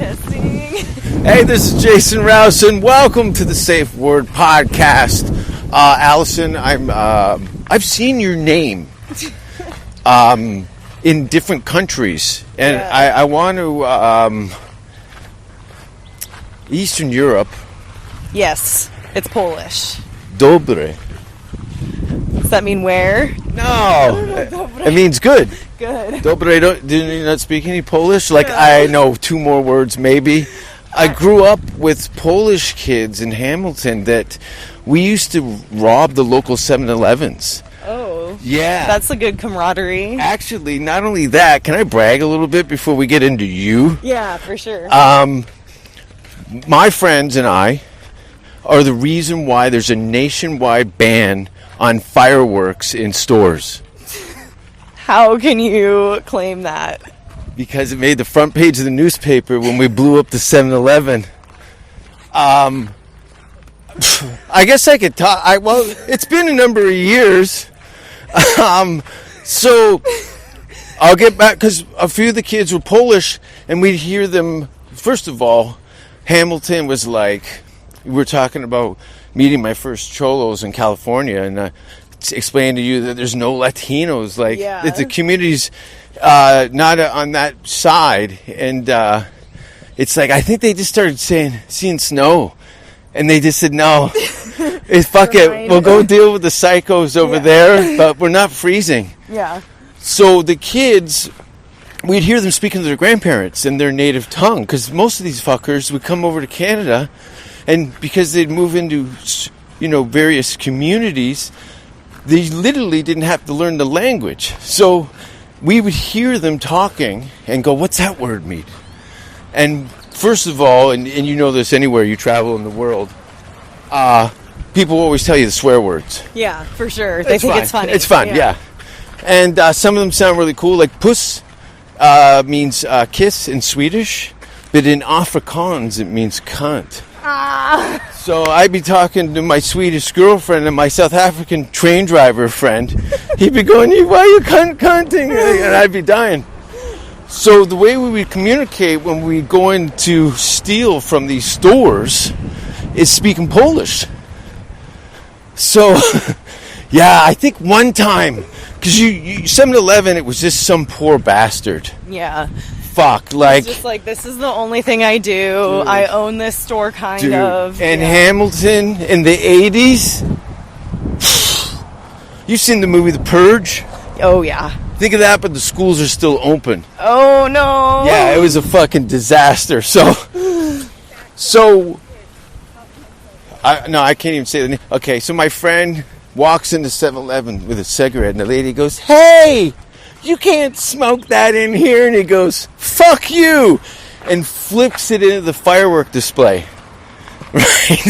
Testing. Hey, this is Jason Rouse, and welcome to the Safe Word Podcast. Allison, I've seen your name in different countries, and Yeah. I want to Eastern Europe. Yes, it's Polish. Dobre. Does that mean where? No, it means good. Good. Dobre. Do you not speak any Polish? Like, No. I know two more words, maybe. I grew up with Polish kids in Hamilton that we used to rob the local 7-Elevens. Oh. Yeah. That's a good camaraderie. Actually, not only that, can I brag a little bit before we get into you? Yeah, for sure. My friends and I are the reason why there's a nationwide ban on fireworks in stores. How can you claim that? Because it made the front page of the newspaper when we blew up the 7-Eleven. I guess I could talk. Well, it's been a number of years. So I'll get back, because a few of the kids were Polish, and we'd hear them. First of all, Hamilton was like, we were talking about meeting my first cholos in California, and explain to you that there's no Latinos, like that the community's not on that side, and it's like I think they just started seeing snow, and they just said no, fuck it, we'll go deal with the psychos over there, but we're not freezing. Yeah. So the kids, we'd hear them speaking to their grandparents in their native tongue, because most of these fuckers would come over to Canada, and because they'd move into various communities, they literally didn't have to learn the language. So we would hear them talking and go, what's that word mean? And first of all, and you know this anywhere you travel in the world, people always tell you the swear words. Yeah, for sure. They think it's funny. It's fun, yeah. And some of them sound really cool. Like puss means kiss in Swedish, but in Afrikaans it means cunt. So I'd be talking to my Swedish girlfriend and my South African train driver friend. He'd be going, why are you cunting? And I'd be dying. So the way we would communicate when we go in to steal from these stores is speaking Polish. So, yeah, I think one time, because 7-Eleven, it was just some poor bastard. Yeah. Fuck, like, it's just like, this is the only thing I do. Dude, I own this store, kind of. And Hamilton in the 80s. You've seen the movie The Purge? Oh, yeah. Think of that, but the schools are still open. Oh, no. Yeah, it was a fucking disaster. So I can't even say the name. Okay, so my friend walks into 7-Eleven with a cigarette, and the lady goes, hey! You can't smoke that in here. And he goes, fuck you, and flips it into the firework display. Right?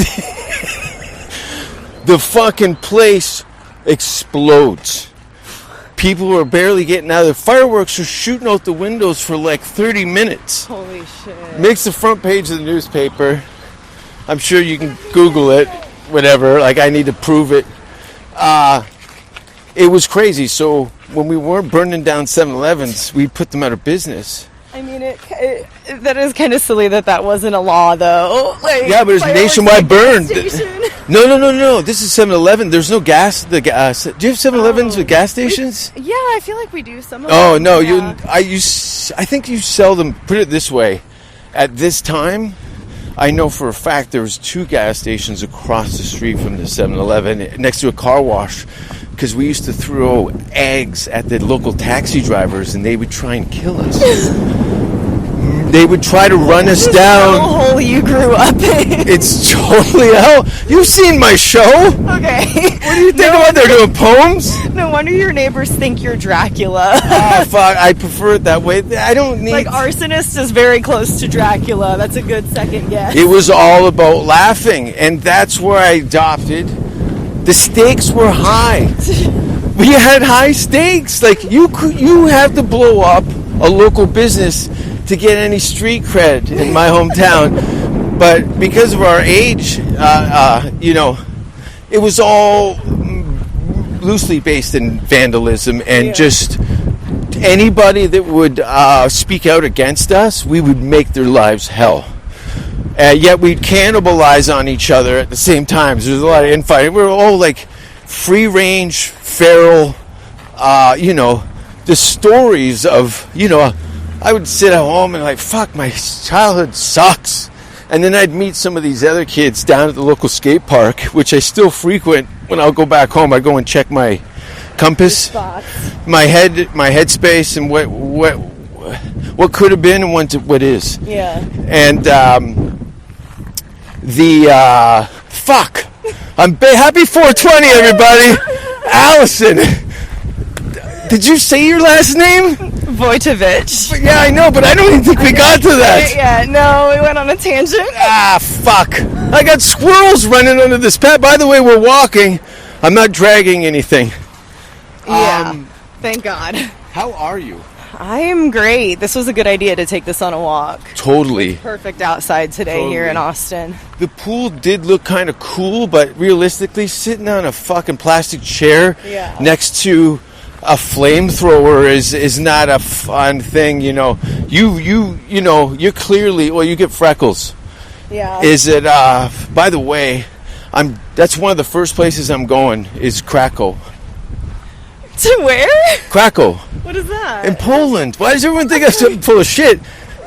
The fucking place explodes. People are barely getting out of the fireworks are shooting out the windows for like 30 minutes. Holy shit. Makes the front page of the newspaper. I'm sure you can Google it, whatever. Like, I need to prove it. It was crazy. So when we weren't burning down 7-Elevens, we put them out of business. I mean, that is kind of silly that wasn't a law, though. Like, yeah, but it's nationwide burn. No. This is 7-Eleven. There's no gas. Do you have 7-Elevens with gas stations? Yeah, I feel like we do some of them. Oh, no. Yeah. I think you sell them. Put it this way. At this time, I know for a fact there was 2 gas stations across the street from the 7-Eleven next to a car wash, because we used to throw eggs at the local taxi drivers and they would try and kill us. They would try to run us down. The hole you grew up in. It's totally hell. You've seen my show. Okay. What do you think about? They're doing poems? No wonder your neighbors think you're Dracula. Oh, fuck. I prefer it that way. I don't need... Like, Arsonist is very close to Dracula. That's a good second guess. It was all about laughing, and that's where I adopted. The stakes were high. We had high stakes. Like, you have to blow up a local business to get any street cred in my hometown. But because of our age, it was all loosely based in vandalism and just anybody that would speak out against us, we would make their lives hell. Yet we'd cannibalize on each other at the same time. So there's a lot of infighting. We're all like free-range, feral, the stories of, I would sit at home and like, fuck, my childhood sucks. And then I'd meet some of these other kids down at the local skate park, which I still frequent. When I'll go back home, I go and check my compass, my headspace, and what could have been and what is. Yeah. And fuck. Happy 420, everybody. Allison. Did you say your last name? Wojtowecz. Yeah, I know, but I don't even think we got to that. Yeah, no, we went on a tangent. Fuck. I got squirrels running under this path. By the way, we're walking. I'm not dragging anything. Yeah, thank God. How are you? I am great. This was a good idea to take this on a walk. Totally. Perfect outside today here in Austin. The pool did look kind of cool, but realistically, sitting on a fucking plastic chair next to a flamethrower is not a fun thing. You're clearly, you get freckles. Yeah. Is it? By the way, that's one of the first places I'm going is Krakow. To where? Krakow. What is that? In Poland. Why does everyone think I'm full of shit?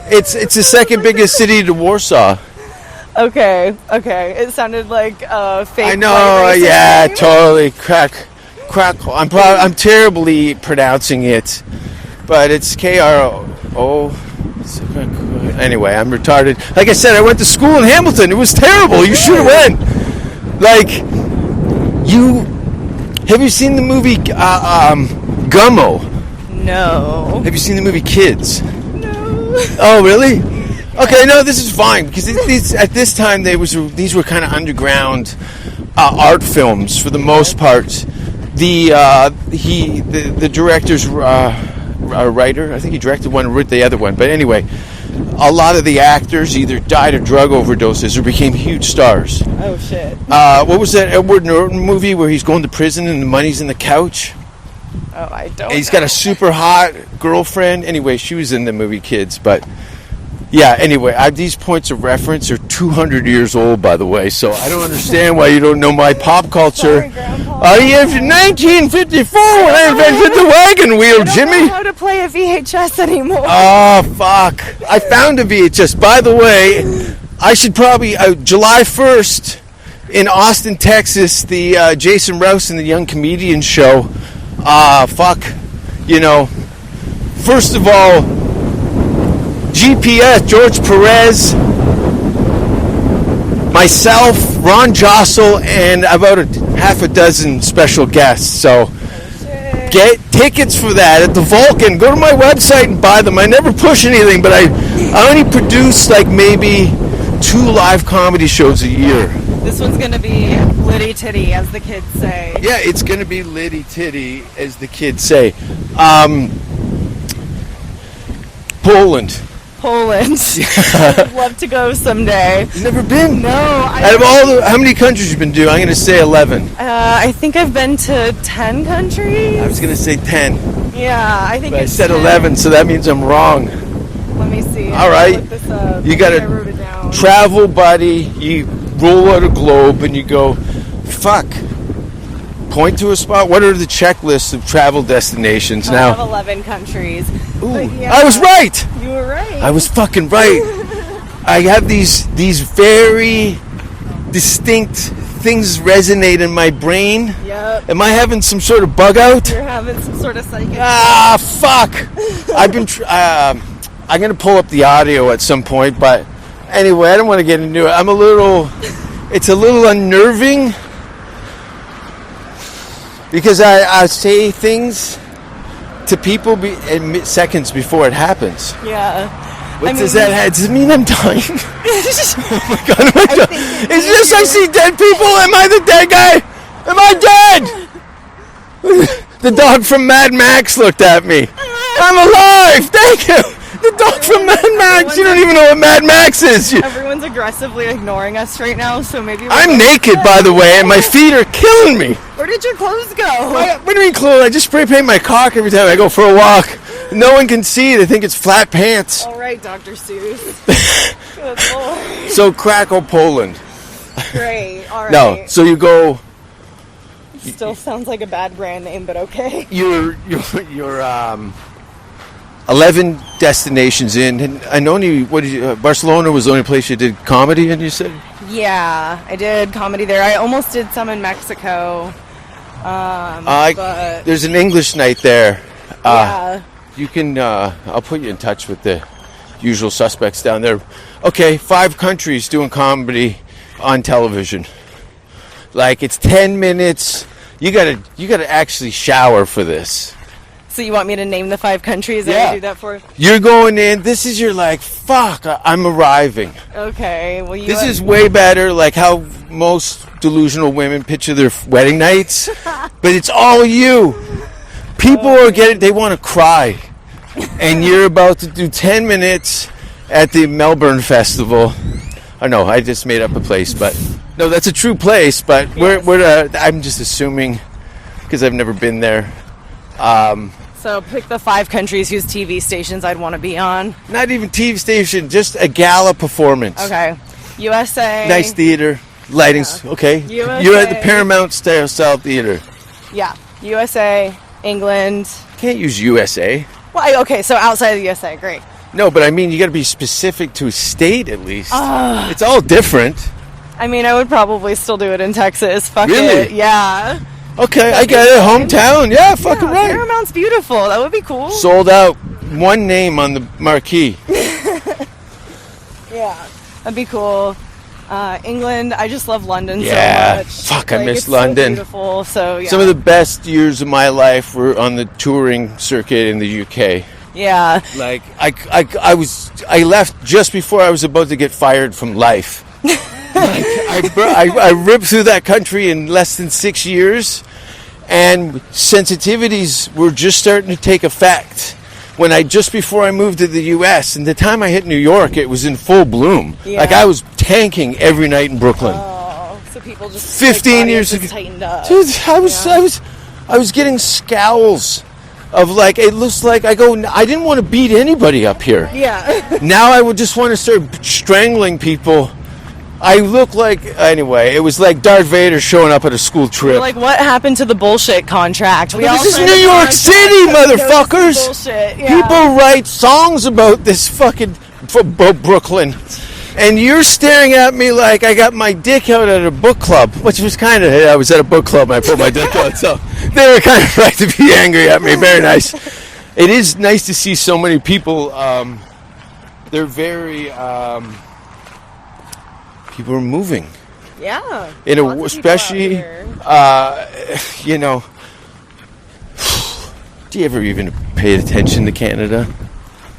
It's the second biggest city to Warsaw. Okay. It sounded like a fake. I know. Yeah, name. totally. Krakow. I'm terribly pronouncing it, but it's KRO. Anyway, I'm retarded. Like I said, I went to school in Hamilton. It was terrible. You should have went. Have you seen the movie Gummo? No. Have you seen the movie Kids? No. Oh, really? Okay, no, this is fine because at this time these were kind of underground art films for the most part. The director's writer, I think he directed one, wrote the other one. But anyway, a lot of the actors either died of drug overdoses or became huge stars. Oh shit! What was that Edward Norton movie where he's going to prison and the money's in the couch? Oh, I don't. And he's got a super hot girlfriend. Anyway, she was in the movie Kids, but. Yeah, anyway, these points of reference are 200 years old, by the way, so I don't understand why you don't know my pop culture. Sorry, Grandpa. Oh, yeah, 1954 when I invented the wagon wheel, Jimmy. I don't know how to play a VHS anymore. Oh, fuck. I found a VHS. By the way, I should probably, July 1st in Austin, Texas, the Jason Rouse and the Young Comedians show. First of all, GPS, George Perez, myself, Ron Jossel, and about half a dozen special guests. So get tickets for that at the Vulcan. Go to my website and buy them. I never push anything, but I only produce like maybe 2 live comedy shows a year. This one's going to be litty titty, as the kids say. Yeah, it's going to be litty titty, as the kids say. Poland. I'd love to go someday. You've never been? No. Out of how many countries you've been to? I'm going to say 11. I think I've been to 10 countries. I was going to say 10. Yeah, I think But I it's said 10. 11, so that means I'm wrong. Let me see. All right. Look this up. You got I wrote it a down. travel buddy. You roll out a globe and you go, fuck. Point to a spot. What are the checklists of travel destinations I now? have 11 countries. Ooh, Yeah, I was right. You were right. I was fucking right. I have these very distinct things resonate in my brain. Yep. Am I having some sort of bug out? You're having some sort of psychic. Fuck. I've been. I'm gonna pull up the audio at some point, but anyway, I don't want to get into it. It's a little unnerving because I say things to people seconds before it happens. Yeah. Does that mean I'm dying? Oh my god, am I dying? It's just I see dead people. Am I the dead guy? Am I dead? The dog from Mad Max looked at me. I'm alive. Thank you. The dog from Mad Max. You don't even know what Mad Max is. Everyone's aggressively ignoring us right now, so maybe I'm naked, by the way, and my feet are killing me. Where did your clothes go? What do you mean clothes? I just spray paint my cock every time I go for a walk. No one can see. They think it's flat pants. All right, Dr. Seuss. Good Lord. So Krakow, Poland. Great. All right. No, so you go. Still sounds like a bad brand name, but okay. You're 11 destinations in, and only Barcelona was the only place you did comedy, and you said. Yeah, I did comedy there. I almost did some in Mexico. But there's an English night there. yeah. You can. I'll put you in touch with the usual suspects down there. Okay, 5 countries doing comedy on television. Like it's 10 minutes. You gotta actually shower for this. So you want me to name the 5 countries that I do that for? You're going in. This is your like. Fuck. I'm arriving. Okay. Well, This is way better. Like how most delusional women picture their wedding nights, but it's all you. People are getting. They want to cry, and you're about to do 10 minutes at the Melbourne Festival. I know. I just made up a place, but no, that's a true place. But I'm just assuming because I've never been there. So pick the 5 countries whose TV stations I'd want to be on. Not even TV station, just a gala performance. Okay. USA. Nice theater, lighting's okay. USA. You're at the Paramount Style Theater. Yeah. USA, England. Can't use USA. Well, okay, so outside of the USA, great. No, but I mean, you got to be specific to a state at least. It's all different. I mean, I would probably still do it in Texas. Fuck Really? it. Yeah. Okay, I get it. Hometown. Yeah, fucking Yeah, right. Paramount's beautiful. That would be cool. Sold out. One name on the marquee. Yeah. That'd be cool. England, I just love London Yeah. so much. Fuck, I miss it's London. So beautiful. So yeah. Some of the best years of my life were on the touring circuit in the UK. Yeah. Like I left just before I was about to get fired from life. I ripped through that country in less than 6 years, and sensitivities were just starting to take effect. Just before I moved to the U.S. and the time I hit New York, it was in full bloom. Yeah. Like I was tanking every night in Brooklyn. Oh, so people just 15 years ago, tightened up. dude, I was getting scowls of like it looks like I didn't want to beat anybody up here. Yeah. Now I would just want to start strangling people. I look like anyway. It was like Darth Vader showing up at a school trip. Like, what happened to the bullshit contract? This is New York City, motherfuckers. Bullshit. Yeah. People write songs about this fucking Brooklyn, and you're staring at me like I got my dick out at a book club, which was kind of. I was at a book club and I put my dick out, so they were kind of right to be angry at me. Very nice. It is nice to see so many people. They're very. People are moving. Yeah. Especially, you know. Do you ever even pay attention to Canada?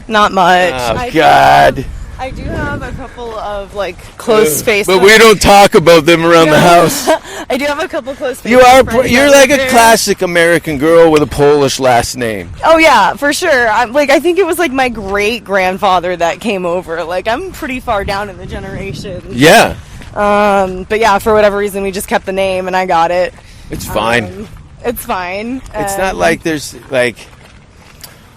Not much. Oh, God. I do have a couple of like close Facebook. But we don't talk about them around the house. I do have a couple close Facebook friends You're that like live a there. classic American girl with a Polish last name. Oh yeah, for sure. I think it was like my great grandfather that came over. Like I'm pretty far down in the generation. Yeah. But yeah, for whatever reason we just kept the name and I got it. It's fine. It's fine. It's not like there's like.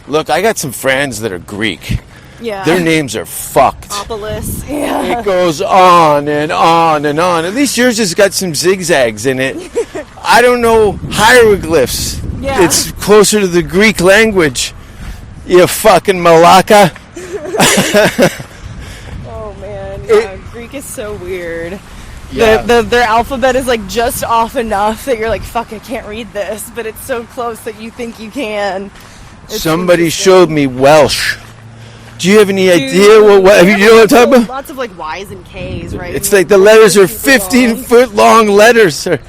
Look, I got some friends that are Greek. Yeah. Their names are fucked. Opolis. Yeah. It goes on and on and on. At least yours has got some zigzags in it. I don't know hieroglyphs. Yeah. It's closer to the Greek language. You fucking malaka. Oh man, yeah, Greek is so weird. Yeah. Their alphabet is like just off enough that you're like, fuck, I can't read this, but it's so close that you think you can. It's Somebody interesting. showed me Welsh. Do you have any idea what you know what I'm talking about? Lots of like Y's and K's, right? It's like the letters are 15-foot long letters or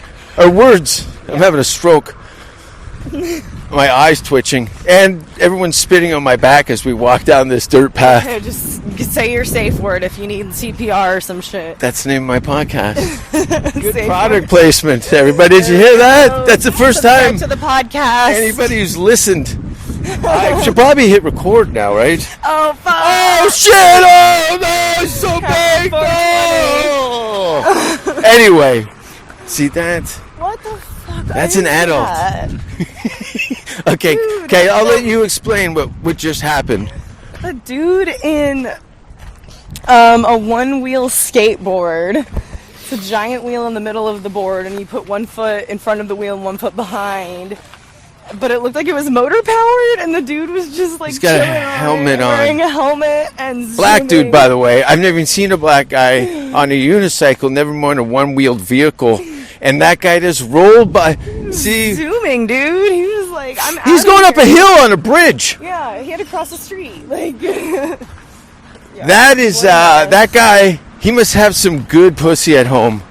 words. I'm having a stroke. My eyes twitching, and everyone's spitting on my back as we walk down this dirt path. Okay, just say your safe word if you need CPR or some shit. That's the name of my podcast. Good Safe product word. placement, everybody. Did you hear that? That's the first time Subscribe to the podcast. anybody who's listened. I should probably hit record now, right? Oh fuck! Oh shit! Oh no! It's so big! No! Anyway, see that? What the fuck That's an adult. Okay, I'll let you explain what just happened. A dude in a one-wheel skateboard. It's a giant wheel in the middle of the board, and you put one foot in front of the wheel and one foot behind. But it looked like it was motor-powered, and the dude was just like... He's got a helmet on. Wearing a helmet and Black zooming. dude, by the way. I've never even seen a black guy on a unicycle, never mind a one-wheeled vehicle. And that guy just rolled by. See, zooming, dude. He was like, he's going up a hill on a bridge. Yeah, he had to cross the street. Like, yeah, that guy. He must have some good pussy at home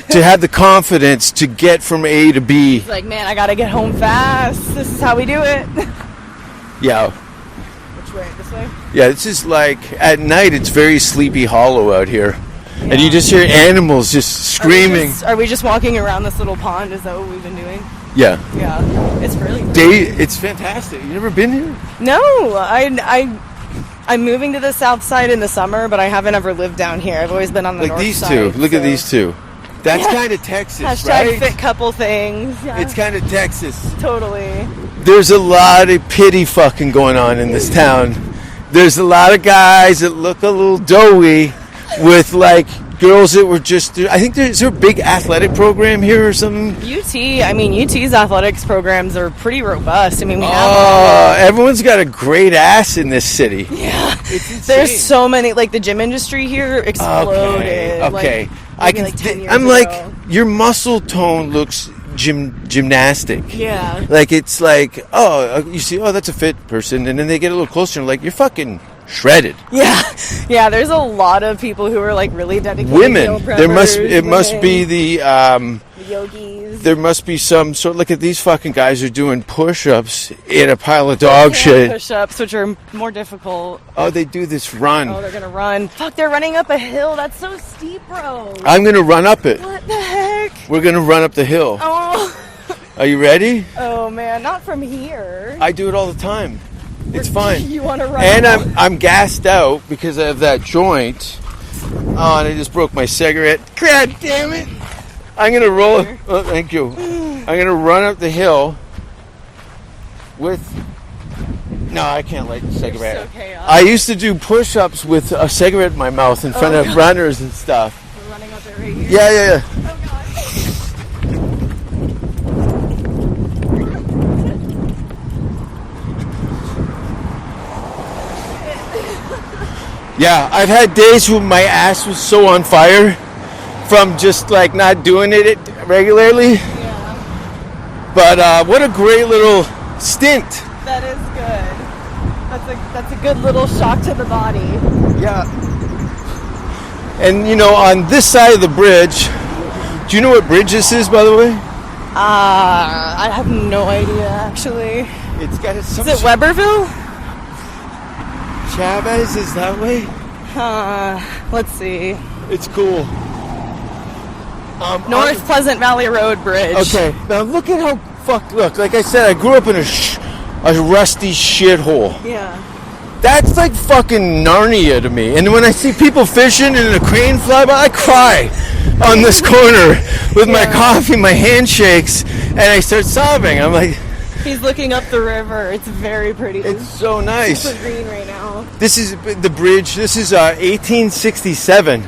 to have the confidence to get from A to B. He's like, man, I gotta get home fast. This is how we do it. Yeah. Which way? This way? Yeah, this is like at night. It's very Sleepy Hollow out here. Yeah. And you just hear animals just screaming. Are we just walking around this little pond? Is that what we've been doing? Yeah. Yeah. It's really cool. It's fantastic. You never been here? No. I'm moving to the south side in the summer, but I haven't ever lived down here. I've always been on the north side. Like these two. Look at these two. That's kind of Texas, Hashtag right? fit couple things. Yeah. It's kind of Texas. Totally. There's a lot of pity fucking going on in this town. There's a lot of guys that look a little doughy with like girls that were just... I think there's a big athletic program here or something. UT's athletics programs are pretty robust. I mean, everyone's got a great ass in this city. Yeah. There's so many, like the gym industry here exploded. Okay. Like, I'm like, your muscle tone looks gymnastic. Yeah. Like it's like, you see, that's a fit person, and then they get a little closer and like, you're fucking shredded. Yeah. There's a lot of people who are like really dedicated. Women. It must be the yogis. There must be some sort. Look at these fucking guys are doing push-ups in a pile of dog shit. Push-ups, which are more difficult. Oh, they do this run. Oh, they're gonna run. Fuck, they're running up a hill. That's so steep, bro. I'm gonna run up it. What the heck? We're gonna run up the hill. Oh. Are you ready? Oh man, not from here. I do it all the time. It's fine. You want to run? And I'm gassed out because I have that joint. Oh, and I just broke my cigarette. God damn it! I'm gonna roll. Oh, thank you. I'm gonna run up the hill with. No, I can't light the cigarette. So chaotic. I used to do push-ups with a cigarette in my mouth in front of runners and stuff. We're running up it right here. Yeah. Oh god. Yeah, I've had days when my ass was so on fire from just like not doing it regularly. Yeah. But what a great little stint. That is good. That's a good little shock to the body. Yeah. And on this side of the bridge, do you know what bridge this is, by the way? I have no idea actually. It's got Is it Weberville? Chavez is that way? Let's see. It's cool. North Pleasant Valley Road Bridge. Okay, now look at how look, like I said, I grew up in a rusty shithole. Yeah. That's like fucking Narnia to me. And when I see people fishing and a crane fly by, I cry on this corner with my coffee, my handshakes, and I start sobbing. I'm like... He's looking up the river. It's very pretty. It's so nice. Super green right now. This is the bridge. This is 1867.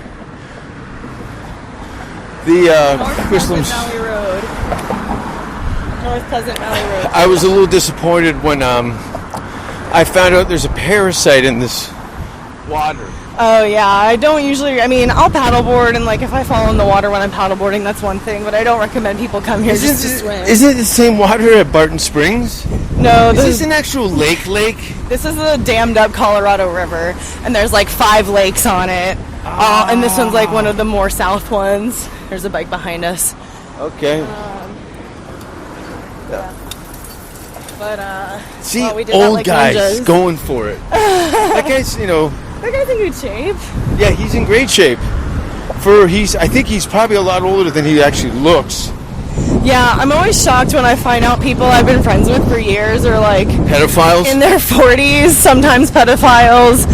The North Pleasant Valley Road. North Pleasant Valley Road. I was a little disappointed when I found out there's a parasite in this water. Oh yeah, I don't usually. I mean, I'll paddleboard, and like if I fall in the water when I'm paddleboarding, that's one thing. But I don't recommend people come here just to swim. Isn't it the same water at Barton Springs? No, Is this an actual lake? This is a dammed up Colorado River, and there's like 5 lakes on it. And this one's like one of the more south ones. There's a bike behind us. Okay. Yeah. But see, we did old that like guys ninjas. going for it. That guy's, That guy's in good shape. Yeah, he's in great shape. I think he's probably a lot older than he actually looks. Yeah, I'm always shocked when I find out people I've been friends with for years are like pedophiles in their 40s, sometimes pedophiles,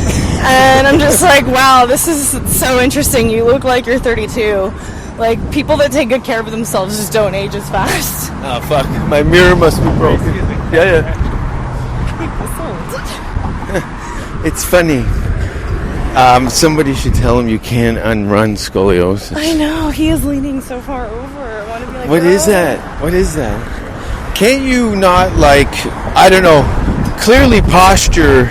and I'm just like, wow, this is so interesting. You look like you're 32. Like people that take good care of themselves just don't age as fast. Oh, fuck. My mirror must be broken. Yeah. It's funny. Somebody should tell him you can't unrun scoliosis. I know. He is leaning so far over. I want to be like, What is that? What is that? Can't you not, like, I don't know, clearly posture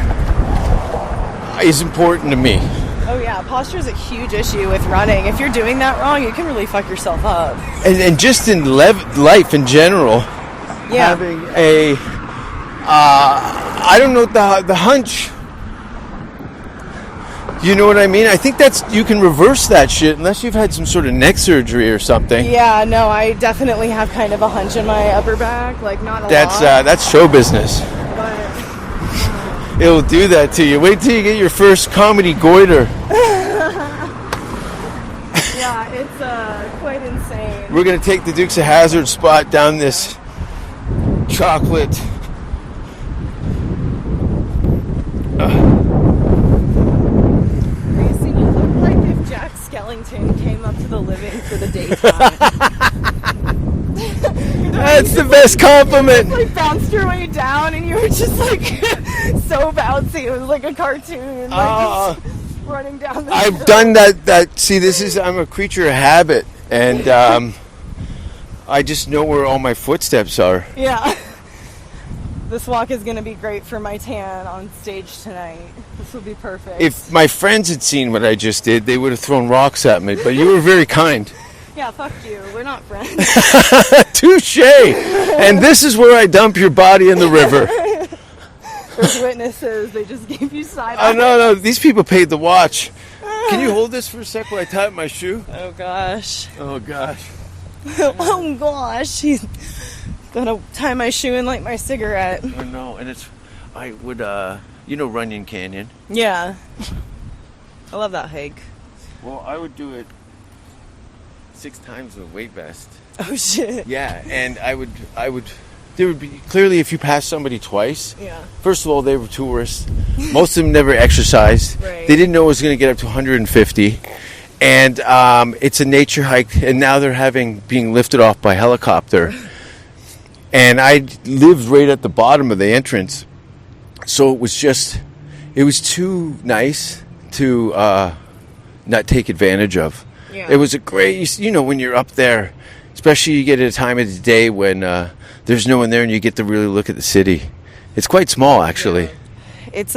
is important to me. Oh, yeah. Posture is a huge issue with running. If you're doing that wrong, you can really fuck yourself up. And just in life in general, having a, I don't know, the hunch. You know what I mean? I think you can reverse that shit unless you've had some sort of neck surgery or something. Yeah, no, I definitely have kind of a hunch in my upper back, like not a lot. That's show business. But it'll do that to you. Wait till you get your first comedy goiter. Yeah, it's quite insane. We're gonna take the Dukes of Hazzard spot down this chocolate. Gracie, you look like if Jack Skellington came up to the living for the daytime. That's the best compliment. You just, like, bounced your way down, and you were just like so bouncy. It was like a cartoon, like just running down the I've hill. done that. See, I'm a creature of habit, and I just know where all my footsteps are. Yeah. This walk is going to be great for my tan on stage tonight. This will be perfect. If my friends had seen what I just did, they would have thrown rocks at me, but you were very kind. Yeah, fuck you. We're not friends. Touche! And this is where I dump your body in the river. There's witnesses. They just gave you side Oh, no. These people paid to watch. Can you hold this for a sec while I tie up my shoe? Oh, gosh. Oh, gosh. Oh, gosh. He's gonna tie my shoe and light my cigarette. Oh, no. And I would, Runyon Canyon. Yeah. I love that hike. Well, I would do it 6 times with a weight vest. Oh, shit. Yeah, and there would be, clearly if you pass somebody twice, Yeah. first of all, they were tourists. Most of them never exercised. Right. They didn't know it was going to get up to 150. And it's a nature hike, and now they're being lifted off by helicopter. And I lived right at the bottom of the entrance. So it was too nice to not take advantage of. Yeah. It was a great, when you're up there, especially you get at a time of the day when there's no one there and you get to really look at the city. It's quite small, actually. Yeah. It's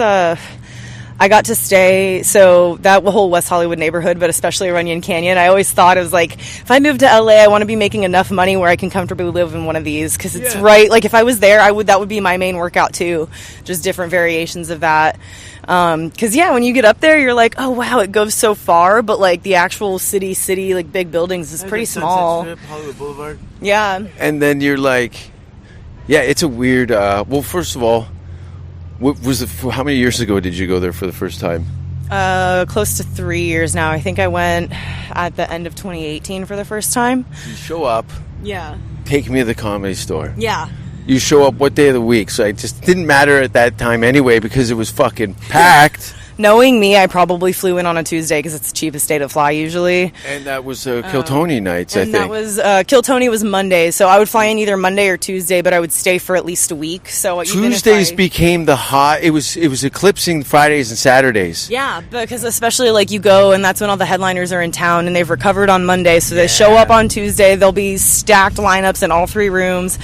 I got to stay, so that whole West Hollywood neighborhood, but especially Runyon Canyon, I always thought it was like, if I move to LA, I want to be making enough money where I can comfortably live in one of these, because it's right, like if I was there, that would be my main workout too, just different variations of that. Because when you get up there, you're like, oh wow, it goes so far, but like the actual city, like big buildings is pretty small. Hollywood Boulevard. Yeah. And then you're like, it's a weird, well, first of all, how many years ago did you go there for the first time? Close to 3 years now. I think I went at the end of 2018 for the first time. You show up. Yeah. Take me to the Comedy Store. Yeah. You show up what day of the week? So it just didn't matter at that time anyway because it was fucking packed. Knowing me, I probably flew in on a Tuesday because it's the cheapest day to fly usually. And that was Kiltony nights, I think. And that was, Kiltony was Monday, so I would fly in either Monday or Tuesday, but I would stay for at least a week. So Tuesdays became the hot, it was eclipsing Fridays and Saturdays. Yeah, because especially like you go and that's when all the headliners are in town and they've recovered on Monday, so they show up on Tuesday, there'll be stacked lineups in all 3 rooms.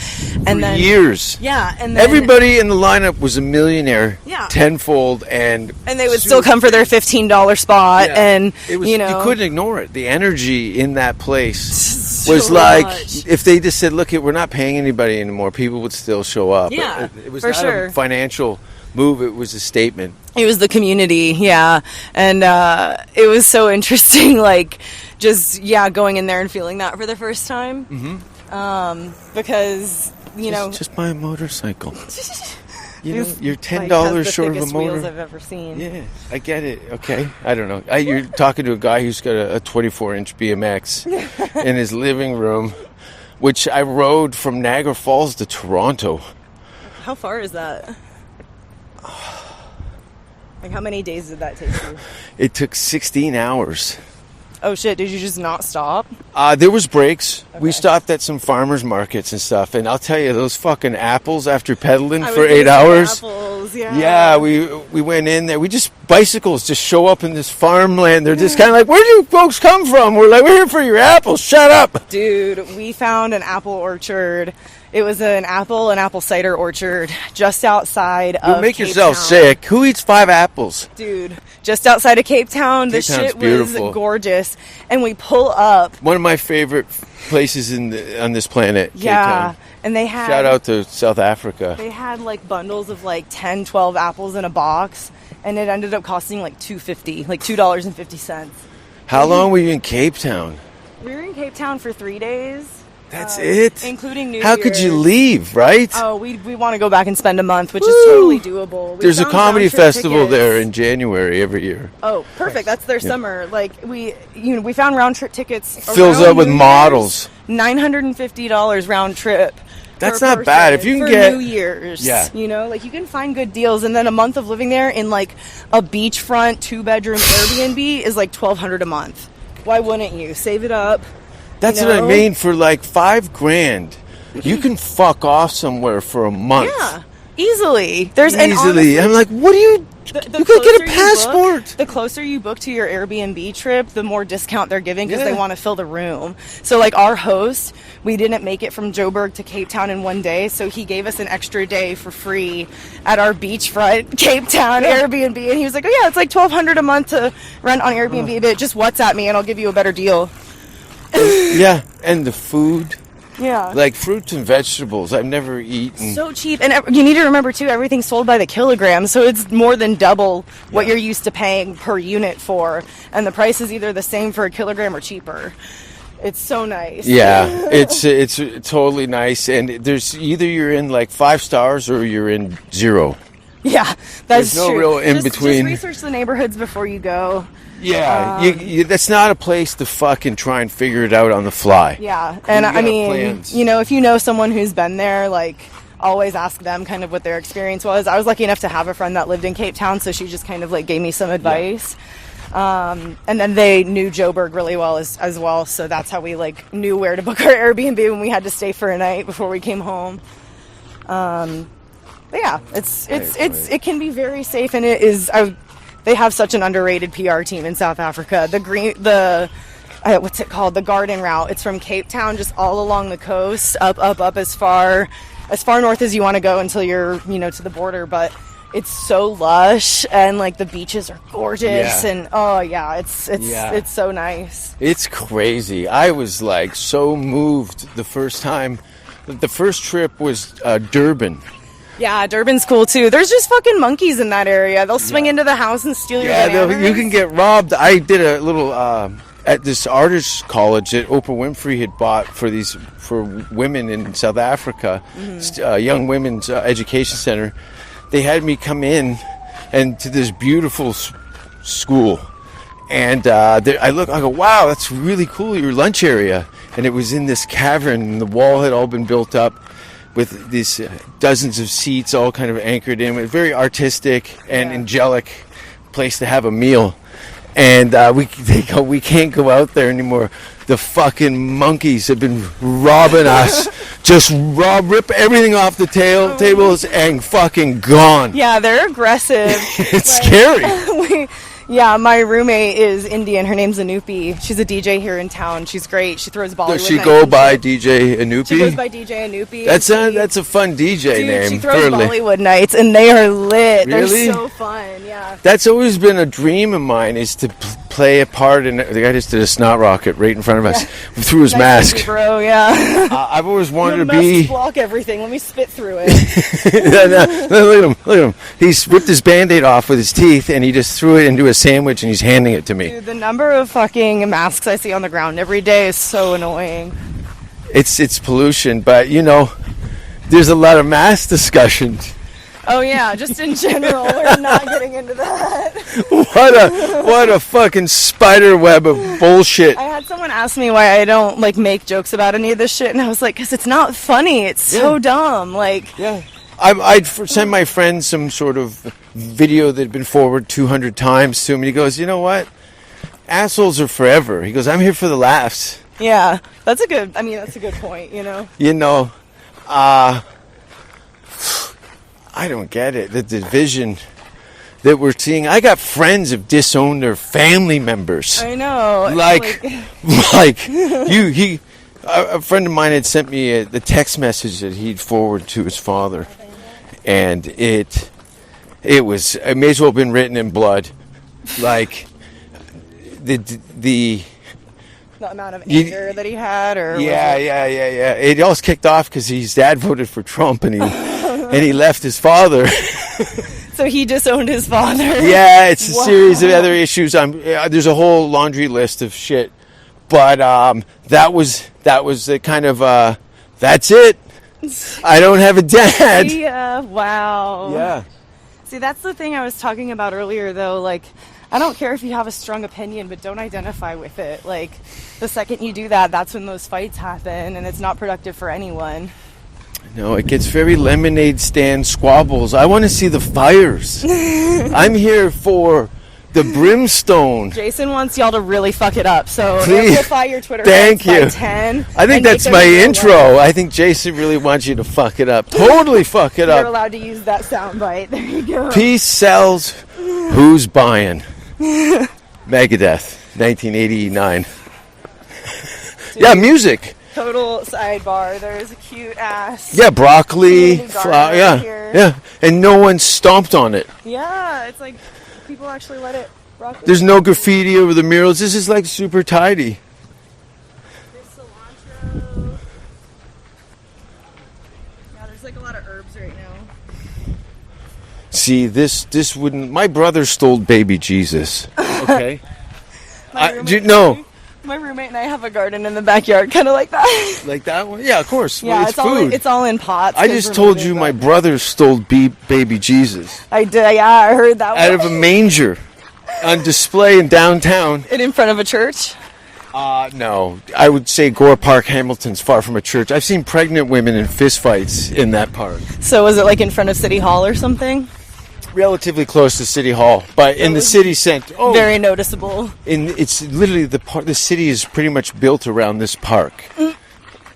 And then years. Yeah, and then everybody in the lineup was a millionaire. Yeah. Tenfold and they would still come for their $15 spot, and it was, you couldn't ignore it. The energy in that place so was like much. If they just said, "Look, we're not paying anybody anymore," people would still show up. Yeah, it was for not sure. a financial move; it was a statement. It was the community, and it was so interesting. Like, just going in there and feeling that for the first time, because just buy a motorcycle. You're Bike $10 has the short of a thickest motor. wheels I've ever seen. Yeah, I get it. Okay, I don't know. You're talking to a guy who's got a 24-inch BMX in his living room, which I rode from Niagara Falls to Toronto. How far is that? Like, how many days did that take you? It took 16 hours. Oh shit, did you just not stop? There was breaks. Okay. We stopped at some farmers markets and stuff, and I'll tell you, those fucking apples after pedaling I for was 8 gonna say hours. Apples, yeah. Yeah, we went in there. Bicycles just show up in this farmland. They're just kind of like, where do you folks come from? We're like, we're here for your apples. Shut up. Dude, we found an apple orchard. It was an apple cider orchard just outside of You make Cape yourself Town. sick. Who eats 5 apples? Dude, just outside of Cape Town. The Cape Town's shit beautiful. was gorgeous. And we pull up. One of my favorite places on this planet, Cape Town. And they had... Shout out to South Africa. They had like bundles of like 10, 12 apples in a box. And it ended up costing like $2.50, like $2.50. How long were you in Cape Town? We were in Cape Town for 3 days. That's it? Including New Year's. How could you leave, right? Oh, we want to go back and spend a month, which is totally doable. There's a comedy festival there in January every year. Oh, perfect. That's their summer. Like we found round trip tickets. Fills around up with New models. Year's, $950 round trip. That's per not bad. If you can for get New Year's, Yeah. you know, like you can find good deals, and then a month of living there in like a beachfront 2-bedroom Airbnb is like $1,200 a month. Why wouldn't you save it up? That's you what I know? mean. For like $5,000, you can fuck off somewhere for a month. Yeah, easily. There's and Easily. honestly, I'm like, what do you? The You could get a closer you passport. book- the closer you book to your Airbnb trip, the more discount they're giving because Yeah. they want to fill the room. So, like our host, we didn't make it from Joburg to Cape Town in one day, so he gave us an extra day for free at our beachfront Cape Town Airbnb, and he was like, "Oh yeah, it's like $1,200 a month to rent on Airbnb, but just WhatsApp me and I'll give you a better deal." Yeah, and the food, Yeah. like fruits and vegetables, I've never eaten. So cheap, and you need to remember too, everything's sold by the kilogram, so it's more than double what you're used to paying per unit for, and the price is either the same for a kilogram or cheaper. It's so nice. Yeah, it's totally nice, and there's either you're in like 5 stars or you're in 0. Yeah, that's There's no true. real in Just between. research the neighborhoods before you go. Yeah, that's not a place to fucking try and figure it out on the fly. Yeah, and You I got mean, plans. you know, if you know someone who's been there, like, always ask them kind of what their experience was. I was lucky enough to have a friend that lived in Cape Town, so she just kind of like gave me some advice. And then they knew Joburg really well as well, so that's how we like knew where to book our Airbnb when we had to stay for a night before we came home. But yeah, it can be very safe, and it is. They have such an underrated PR team in South Africa. What's it called? The Garden Route. It's from Cape Town, just all along the coast, up as far north as you want to go until you're, to the border. But it's so lush, and like the beaches are gorgeous, Yeah. and oh yeah, it's so nice. It's crazy. I was like so moved the first time. The first trip was Durban. Yeah, Durban's cool too. There's just fucking monkeys in that area. They'll swing into the house and steal your bananas. You can get robbed. I did a little at this artist college that Oprah Winfrey had bought for women in South Africa, young women's education center. They had me come in and to this beautiful school, and I go, wow, that's really cool, your lunch area. And it was in this cavern, and the wall had all been built up with these dozens of seats all kind of anchored in. It was very artistic and angelic place to have a meal. And they go, we can't go out there anymore. The fucking monkeys have been robbing us. Just rip everything off the tables and fucking gone. Yeah, they're aggressive. It's scary. My roommate is Indian. Her name's Anupi. She's a DJ here in town. She's great. She throws Bollywood Does she nights go and by shit. DJ Anupi? She goes by DJ Anupi. That's a fun DJ Dude, name. she throws Totally. Bollywood nights, and they are lit. Really? They're so fun. Yeah. That's always been a dream of mine, is to play a part in. The guy just did a snot rocket right in front of us through his Nice mask. of you, bro. Yeah. I've always wanted Your to be. masks block everything. Let me spit through it. Look at him. He's ripped his Band-Aid off with his teeth, and he just threw it into a sandwich, and he's handing it to me. Dude, the number of fucking masks I see on the ground every day is so annoying. It's pollution, but there's a lot of mass discussions. Oh yeah, just in general, we're not getting into that. What a fucking spider web of bullshit. I had someone ask me why I don't make jokes about any of this shit, and I was like, because it's not funny. It's so dumb. I'd send my friend some sort of video that had been forwarded 200 times to him, and he goes, you know what? assholes are forever. He goes, I'm here for the laughs. Yeah, that's a good point, you know? You know, I don't get it. The division that we're seeing. I got friends have disowned their family members. I know. A friend of mine had sent me the text message that he'd forwarded to his father. And it may as well have been written in blood. Like, the amount of anger that he had, or yeah. It all kicked off because his dad voted for Trump, and he left his father. So he disowned his father. Yeah, it's a series of other issues. There's a whole laundry list of shit, but that was the kind of that's it. I don't have a dad. Yeah. Wow. Yeah. See, that's the thing I was talking about earlier, though. Like, I don't care if you have a strong opinion, but don't identify with it. Like, the second you do that, that's when those fights happen, and it's not productive for anyone. No, it gets very lemonade stand squabbles. I want to see the fires. I'm here for the brimstone. Jason wants y'all to really fuck it up, so please amplify your Twitter Thank you. by 10. I think that's my intro. I think Jason really wants you to fuck it up. Totally fuck it up. You're allowed to use that soundbite. There you go. Peace sells. Who's buying? Megadeth, 1989. Dude, yeah, music. Total sidebar. There's a cute ass. Yeah, broccoli. Yeah. And no one stomped on it. Yeah, it's like people actually let it rock. There's no graffiti over the murals. This is like super tidy. There's cilantro. Yeah, there's like a lot of herbs right now. See, this wouldn't. My brother stole baby Jesus. Okay. My roommate and I have a garden in the backyard, kind of like that. Like that one? Yeah, of course. Yeah, well, it's food. It's all in pots. I just told you my brother stole baby Jesus. I did. Yeah, I heard that. Out of a manger, on display in downtown. And in front of a church. No, I would say Gore Park, Hamilton's far from a church. I've seen pregnant women in fistfights in that park. So was it like in front of City Hall or something? Relatively close to City Hall, but in the city center. Oh, very noticeable. It's literally the city is pretty much built around this park.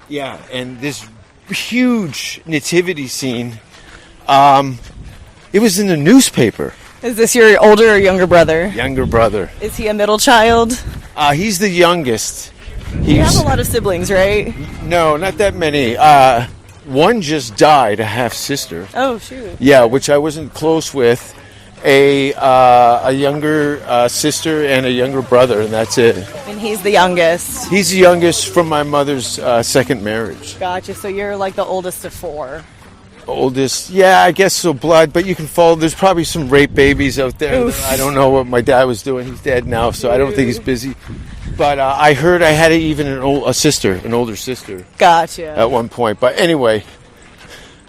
Yeah, and this huge nativity scene. It was in the newspaper. Is this your older or younger brother? Younger brother. Is he a middle child? He's the youngest. You have a lot of siblings, right? No, not that many. One just died, a half-sister. Oh, shoot. Yeah, which I wasn't close with. A younger sister and a younger brother, and that's it. And he's the youngest? He's the youngest from my mother's second marriage. Gotcha, so you're like the oldest of four. Oldest, yeah, I guess so, blood, but you can follow. There's probably some rape babies out there. I don't know what my dad was doing. He's dead now, so I don't think he's busy. But I heard I had even an older sister. Gotcha. At one point. But anyway,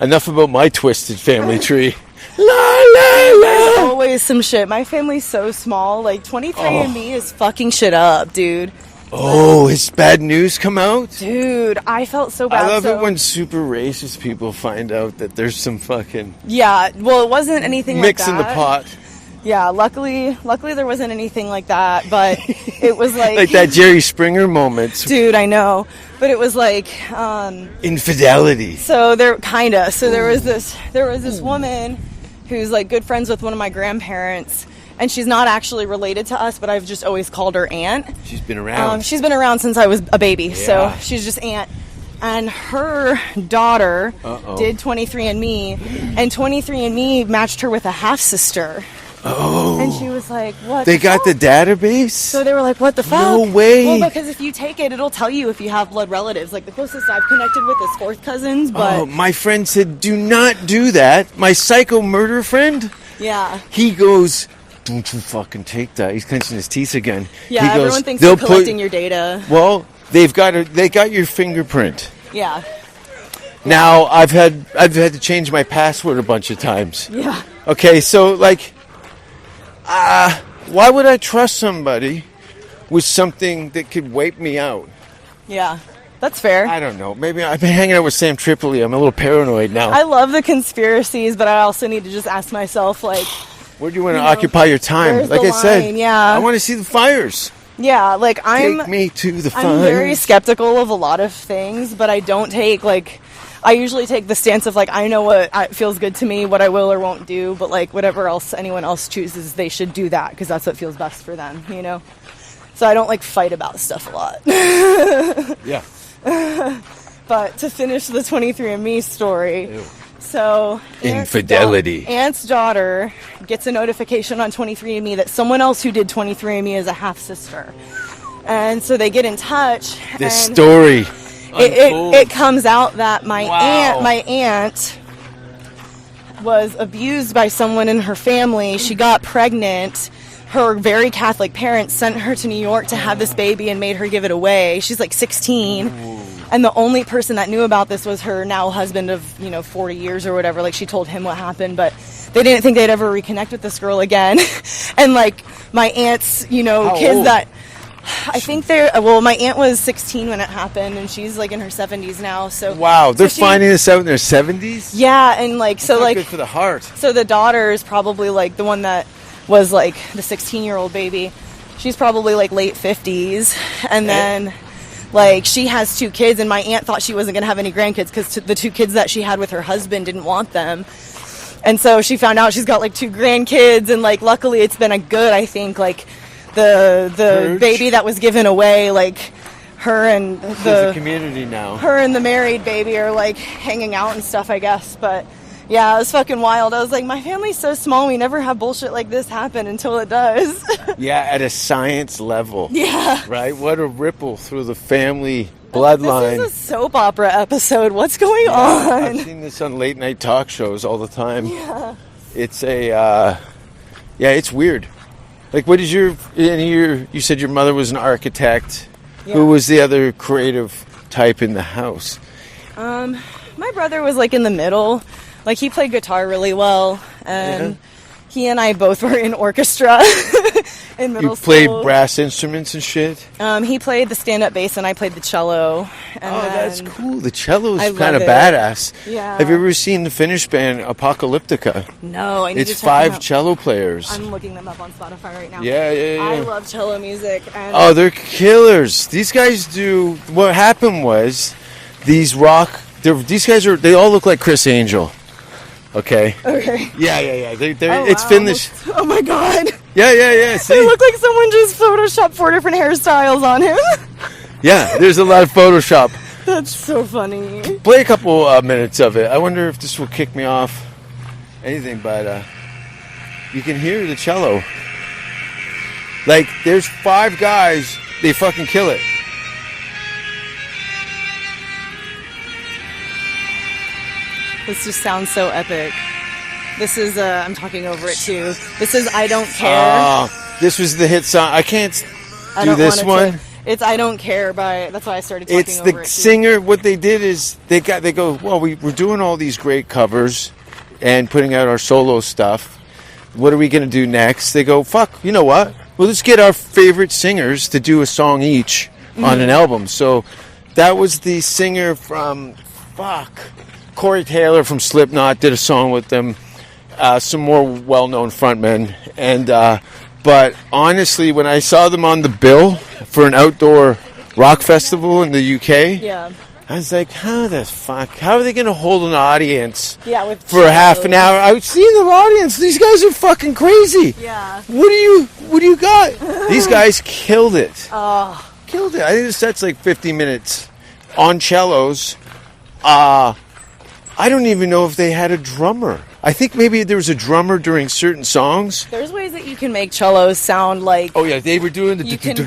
enough about my twisted family tree. La, la, la. There's always some shit. My family's so small. Like, 23andMe is fucking shit up, dude. Oh, has bad news come out? Dude, I felt so bad. I love it when super racist people find out that there's some fucking... Yeah, well, it wasn't anything like that. Mix in the pot. Yeah, luckily there wasn't anything like that, but it was like... like that Jerry Springer moment. Dude, I know. But it was like... infidelity. So there was this woman who's like good friends with one of my grandparents, and she's not actually related to us, but I've just always called her Aunt. She's been around. She's been around since I was a baby, so she's just Aunt. And her daughter did 23andMe, and 23andMe matched her with a half-sister. Oh. And she was like, what? They got the database? So they were like, what the fuck? No way. Well, because if you take it, it'll tell you if you have blood relatives. Like, the closest I've connected with is fourth cousins, but... Oh, my friend said, do not do that. My psycho murder friend? Yeah. He goes, don't you fucking take that. He's clenching his teeth again. Yeah, he goes, everyone thinks they're collecting your data. Well, they got your fingerprint. Yeah. Now, I've had to change my password a bunch of times. Yeah. Okay, so, like... why would I trust somebody with something that could wipe me out? Yeah, that's fair. I don't know. Maybe I've been hanging out with Sam Tripoli. I'm a little paranoid now. I love the conspiracies, but I also need to just ask myself, like... Where do you want to occupy your time? Like I said, yeah. I want to see the fires. Yeah, like Take me to the I'm very fires. skeptical of a lot of things, but I don't take like. I usually take the stance of like I know what feels good to me, what I will or won't do, but like whatever else anyone else chooses, they should do that because that's what feels best for them, you know. So I don't like fight about stuff a lot. Yeah. But to finish the 23andMe story, Ew. so Infidelity. Aunt's daughter gets a notification on 23andMe that someone else who did 23andMe is a half sister, and so they get in touch. This and story. It comes out that my Wow. aunt was abused by someone in her family. She got pregnant. Her very Catholic parents sent her to New York to have this baby and made her give it away. She's like 16. And the only person that knew about this was her now husband of, 40 years or whatever. Like, she told him what happened, but they didn't think they'd ever reconnect with this girl again. And, like, my aunt's, kids old? that... I think my aunt was 16 when it happened, and she's, like, in her 70s now, so... Wow, they're finding this out in their 70s? Yeah, and, like, That's not good for the heart. So the daughter is probably, like, the one that was, like, the 16-year-old baby. She's probably, like, late 50s, and then... Like, she has 2 kids, and my aunt thought she wasn't going to have any grandkids because the 2 kids that she had with her husband didn't want them. And so she found out she's got, like, 2 grandkids, and, like, luckily it's been a good, I think, like, the baby that was given away, like, her and There's a community now. her and the married baby are, like, hanging out and stuff, I guess, but... Yeah, it was fucking wild. I was like, my family's so small, we never have bullshit like this happen until it does. Yeah, at a science level. Yeah. Right? What a ripple through the family bloodline. This is a soap opera episode. What's going on? I've seen this on late night talk shows all the time. Yeah. It's it's weird. Like, what is you said your mother was an architect. Yeah. Who was the other creative type in the house? My brother was, like, in the middle. Like, he played guitar really well, and he and I both were in orchestra in middle school. You played brass instruments and shit? He played the stand-up bass, and I played the cello. And that's cool. The cello I is kind of love it. badass. Yeah. Have you ever seen the Finnish band Apocalyptica? No, I need It's to check them 5 out. cello players. I'm looking them up on Spotify right now. Yeah. I love cello music. And Oh, they're killers. These guys do... What happened was, these guys they all look like Chris Angel. Okay? Okay. Yeah. Oh, It's wow. Finnish. Oh, my God. Yeah. See? They look like someone just photoshopped 4 different hairstyles on him. Yeah, there's a lot of Photoshop. That's so funny. Play a couple minutes of it. I wonder if this will kick me off anything, but you can hear the cello. Like, there's 5 guys, they fucking kill it. This just sounds so epic. This is, I'm talking over it too. This is I Don't Care. This was the hit song. I can't I do don't this want it one. to- It's I Don't Care by, that's why I started talking It's over the it too. singer. What they did is they go, well, we're doing all these great covers and putting out our solo stuff. What are we going to do next? They go, fuck, you know what? Well, let's get our favorite singers to do a song each on an album. So that was the singer from, Corey Taylor from Slipknot did a song with them. Some more well-known frontmen. And, but honestly, when I saw them on the bill for an outdoor rock festival in the UK, Yeah. I was like, how the fuck? How are they going to hold an audience Yeah, with for half an hour? I've seen the audience. These guys are fucking crazy. Yeah. What do you got? These guys killed it. Killed it. I think the set's like 50 minutes on cellos. I don't even know if they had a drummer. I think maybe there was a drummer during certain songs. There's ways that you can make cellos sound like... Oh, yeah, they were doing the... You can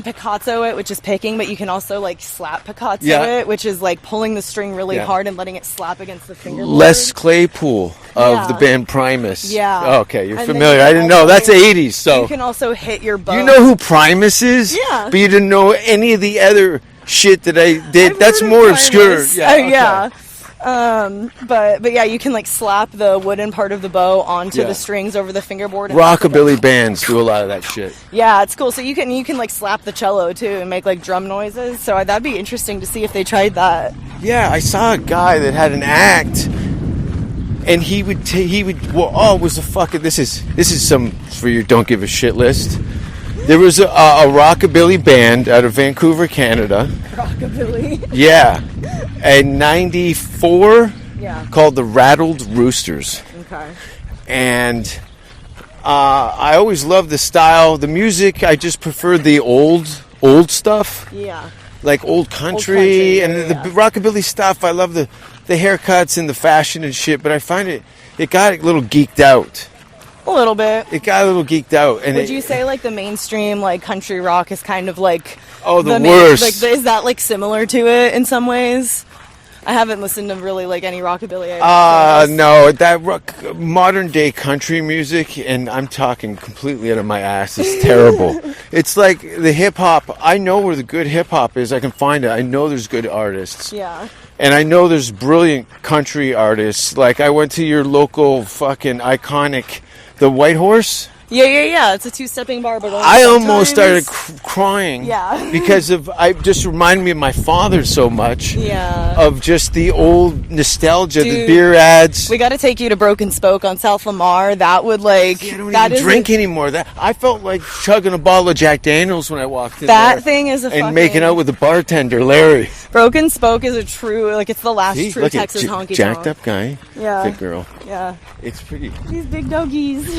picazzo it, which is picking, but you can also, like, slap picazzo Yeah. it, which is, like, pulling the string really Yeah. hard and letting it slap against the fingerboard. Les Claypool of Yeah. the band Primus. Yeah. Okay, you're And then familiar. you I can didn't know. also- That's 80s, so... You can also hit your bow. You know who Primus is? Yeah. But you didn't know any of the other shit that I did. I've That's heard of more Primus. obscure. Yeah. Okay. Yeah. But yeah, you can like slap the wooden part of the bow onto Yeah. the strings over the fingerboard. And Rockabilly bands do a lot of that shit. Yeah, it's cool. So you can like slap the cello too and make like drum noises. So that'd be interesting to see if they tried that. Yeah, I saw a guy that had an act, and he would well, oh, it was a fucking. This is some for your don't give a shit list. There was a rockabilly band out of Vancouver, Canada. Rockabilly. Yeah. In 94 Yeah. called the Rattled Roosters. Okay. And I always loved the style. The music, I just preferred the old stuff. Yeah. Like old country, and the rockabilly stuff. I love the haircuts and the fashion and shit, but I find it got a little geeked out. A little bit. It got a little geeked out. And would you say like the mainstream like country rock is kind of like the worst? Like, is that like similar to it in some ways? I haven't listened to really like any rockabilly. No, that modern day country music, and I'm talking completely out of my ass, is terrible. It's like the hip hop. I know where the good hip hop is. I can find it. I know there's good artists. Yeah. And I know there's brilliant country artists. Like I went to your local fucking iconic, the White Horse. Yeah. It's a two-stepping bar, but only I almost sometimes. started crying. Yeah. Because I just reminded me of my father so much. Yeah. Of just the old nostalgia, Dude, the beer ads. We got to take you to Broken Spoke on South Lamar. That would like. See, I don't even drink anymore. That I felt like chugging a bottle of Jack Daniels when I walked in that there. thing is a and fucking, making out with the bartender, Larry. Broken Spoke is a true, like it's the last See, true look Texas at honky jacked tonk. up guy. Yeah. Big girl. Yeah. It's pretty. These big doggies.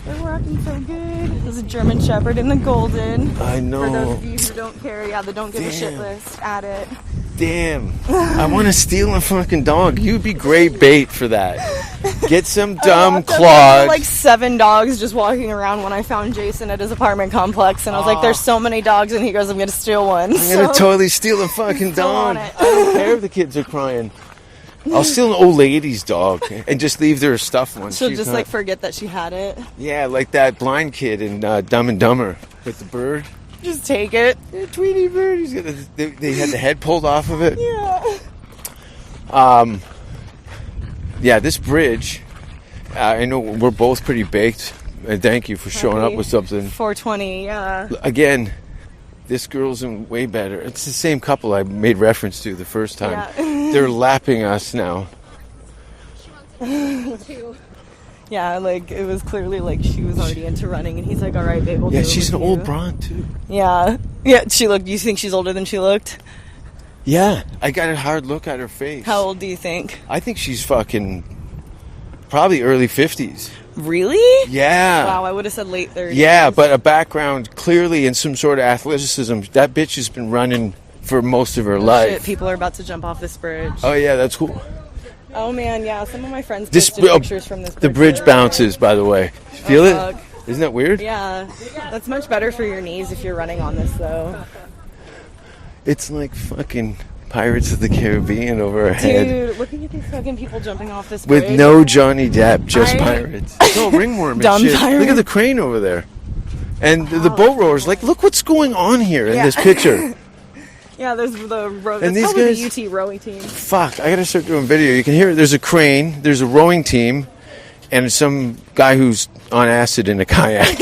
They're working so good. There's a German Shepherd in the Golden. I know. For those of you who don't care, the don't give a shit Damn. list, add it. Damn. I want to steal a fucking dog. You'd be great bait for that. Get some dumb There were claws. like 7 dogs just walking around when I found Jason at his apartment complex, and I was like, "There's so many dogs," and he goes, "I'm gonna steal one." I'm gonna totally steal a fucking Still dog. on it. I don't care if the kids are crying. I'll steal an old lady's dog and just leave there a stuffed one. She'll She's just not- like forget that she had it. yeah, like that blind kid in Dumb and Dumber with the bird. Just take it. Yeah, Tweety bird. He's got they had the head pulled off of it. Yeah. Yeah, this bridge. I know we're both pretty baked. And thank you for showing up with something. 420. Yeah. Again, this girl's in way better. It's the same couple I made reference to the first time. Yeah. They're lapping us now. Yeah, like it was clearly like she was already into running, and he's like, "All right, babe, we'll do Yeah, it she's an with old you." broad too. Yeah. Yeah. She looked. You think she's older than she looked? Yeah, I got a hard look at her face. How old do you think? I think she's fucking probably early 50s. Really? Yeah. Wow, I would have said late 30s. Yeah, but a background clearly in some sort of athleticism. That bitch has been running for most of her life. Shit, people are about to jump off this bridge. Oh yeah, that's cool. Oh man, yeah. Some of my friends This posted pictures from this bridge. the bridge bounces, by the way. Feel it? Fuck. Isn't that weird? Yeah, that's much better for your knees if you're running on this, though. It's like fucking Pirates of the Caribbean over our head. Dude, looking at these fucking people jumping off this bridge. With no Johnny Depp, just I- pirates. No ringworm and Dumb shit. pirates. Look at the crane over there. And the boat rowers, like, look what's going on here in Yeah. this picture. Yeah, there's the row. And That's these probably guys- the UT rowing team. Fuck, I gotta start doing video. You can hear there's a crane, there's a rowing team, and some guy who's on acid in a kayak.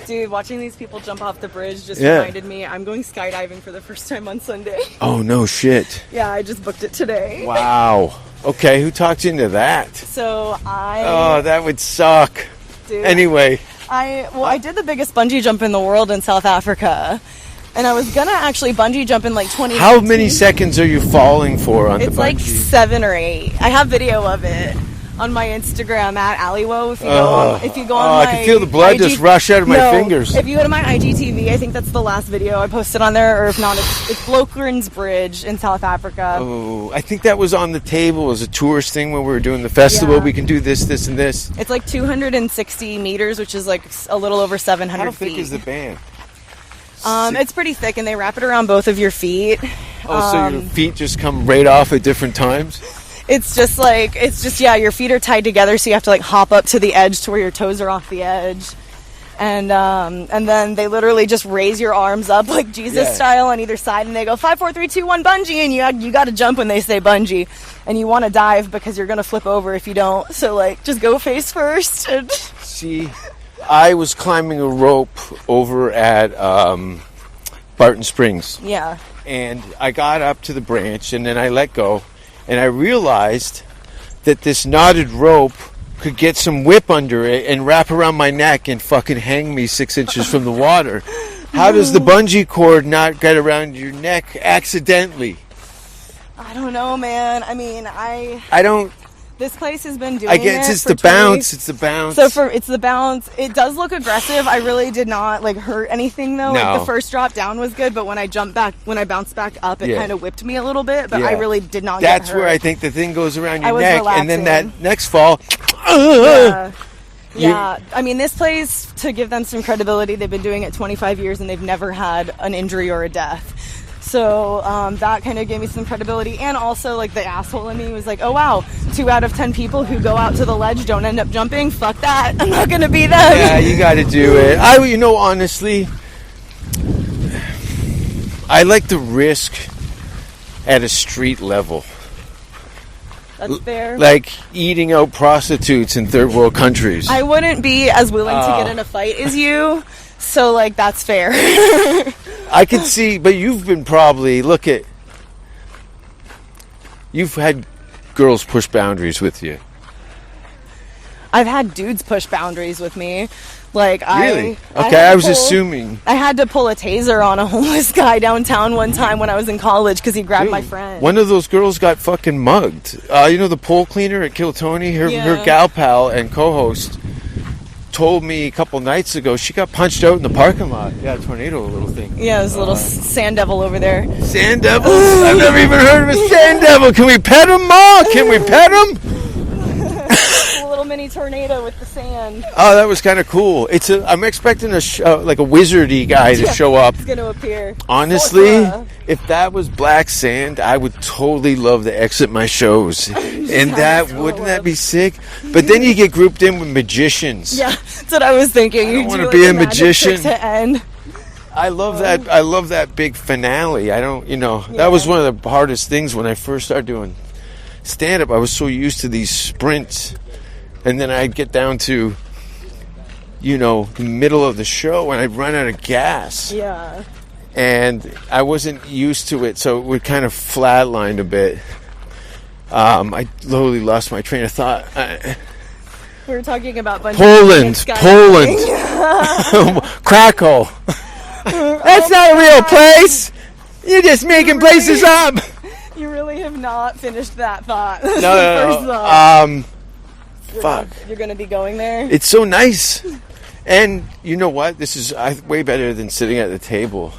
Dude, watching these people jump off the bridge just Yeah. reminded me I'm going skydiving for the first time on Sunday. Oh, no shit. Yeah, I just booked it today. Wow. Okay, who talked you into that? So Oh, that would suck. dude, Anyway, I did the biggest bungee jump in the world in South Africa. And I was gonna actually bungee jump in like 20. how many seconds are you falling for on It's the like bungee? 7 or 8. I have video of it on my Instagram at Alleywo. If you go on I my can feel the blood just rush out of my fingers. If you go to my IGTV, I think that's the last video I posted on there. Or if not, it's Blokerens Bridge in South Africa. Oh, I think that was on the table as a tourist thing when we were doing the festival. Yeah. We can do this, this, and this. It's like 260 meters, which is like a little over 700 How feet. thick is the band? It's pretty thick, and they wrap it around both of your feet. Oh, so your feet just come right off at different times? It's just your feet are tied together, so you have to like hop up to the edge to where your toes are off the edge. And then they literally just raise your arms up like Jesus Yeah. style on either side, and they go 5, 4, 3, 2, 1 bungee, and you got to jump when they say bungee, and you want to dive because you're gonna flip over if you don't. So like just go face first. And See, I was climbing a rope over at Barton Springs. yeah, And I got up to the branch, and then I let go, and I realized that this knotted rope could get some whip under it and wrap around my neck and fucking hang me 6 inches from the water. How does the bungee cord not get around your neck accidentally? I don't know, man. I mean, I don't. This place has been doing I guess it it's for the 20 bounce. It's the bounce. So it's the bounce. It does look aggressive. I really did not like hurt anything though. No. Like the first drop down was good, but when I bounced back up, it kind of whipped me a little bit. But I really did not. That's get hurt. where I think the thing goes around your was neck, relaxing. and then that next fall. Yeah. I mean, this place, to give them some credibility, they've been doing it 25 years and they've never had an injury or a death. So that kind of gave me some credibility. And also, like, the asshole in me was like, oh, wow, 2 out of 10 people who go out to the ledge don't end up jumping. Fuck that. I'm not going to be them. Yeah, you got to do it. Honestly, I like the risk at a street level. That's fair. Like eating out prostitutes in third world countries. I wouldn't be as willing to get in a fight as you. So, like, that's fair. I can see, but you've been you've had girls push boundaries with you. I've had dudes push boundaries with me. Like, really? I was assuming. I had to pull a taser on a homeless guy downtown one time when I was in college because he grabbed my friend. One of those girls got fucking mugged. The pole cleaner at Kill Tony, her gal pal and co-host told me a couple nights ago she got punched out in the parking lot. Yeah, tornado little thing. Yeah, there's a little sand devil over there. Sand devil? I've never even heard of a sand devil. Can we pet him, Ma? Can we pet him? A little mini tornado with the sand. Oh, that was kind of cool. I'm expecting like a wizardy guy to show up. It's going to appear. Honestly, if that was black sand, I would totally love to exit my shows. And wouldn't that be sick? But then you get grouped in with magicians. Yeah, that's what I was thinking. I don't want to be a magician. To end. I love that. I love that big finale. I don't, that was one of the hardest things when I first started doing stand-up. I was so used to these sprints. And then I'd get down to, the middle of the show and I'd run out of gas. Yeah. And I wasn't used to it, so it would kind of flatline a bit. I literally lost my train of thought. We were talking about Poland. Krakow. That's not a real place. You're just making places up. You really have not finished that thought. No. Fuck. You're going to be going there? It's so nice. And you know what? This is way better than sitting at the table.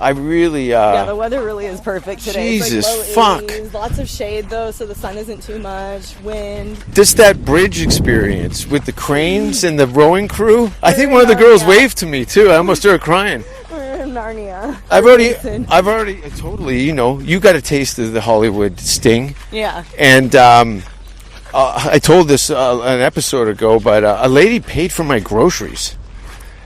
I really... the weather really is perfect today. Jesus, it's like low fuck. 80s, lots of shade, though, so the sun isn't too much. Wind. Just that bridge experience with the cranes and the rowing crew. I think one of the girls waved to me, too. I almost started crying. We're in Narnia. I've already totally, you got a taste of the Hollywood sting. Yeah. And... I told this an episode ago, but a lady paid for my groceries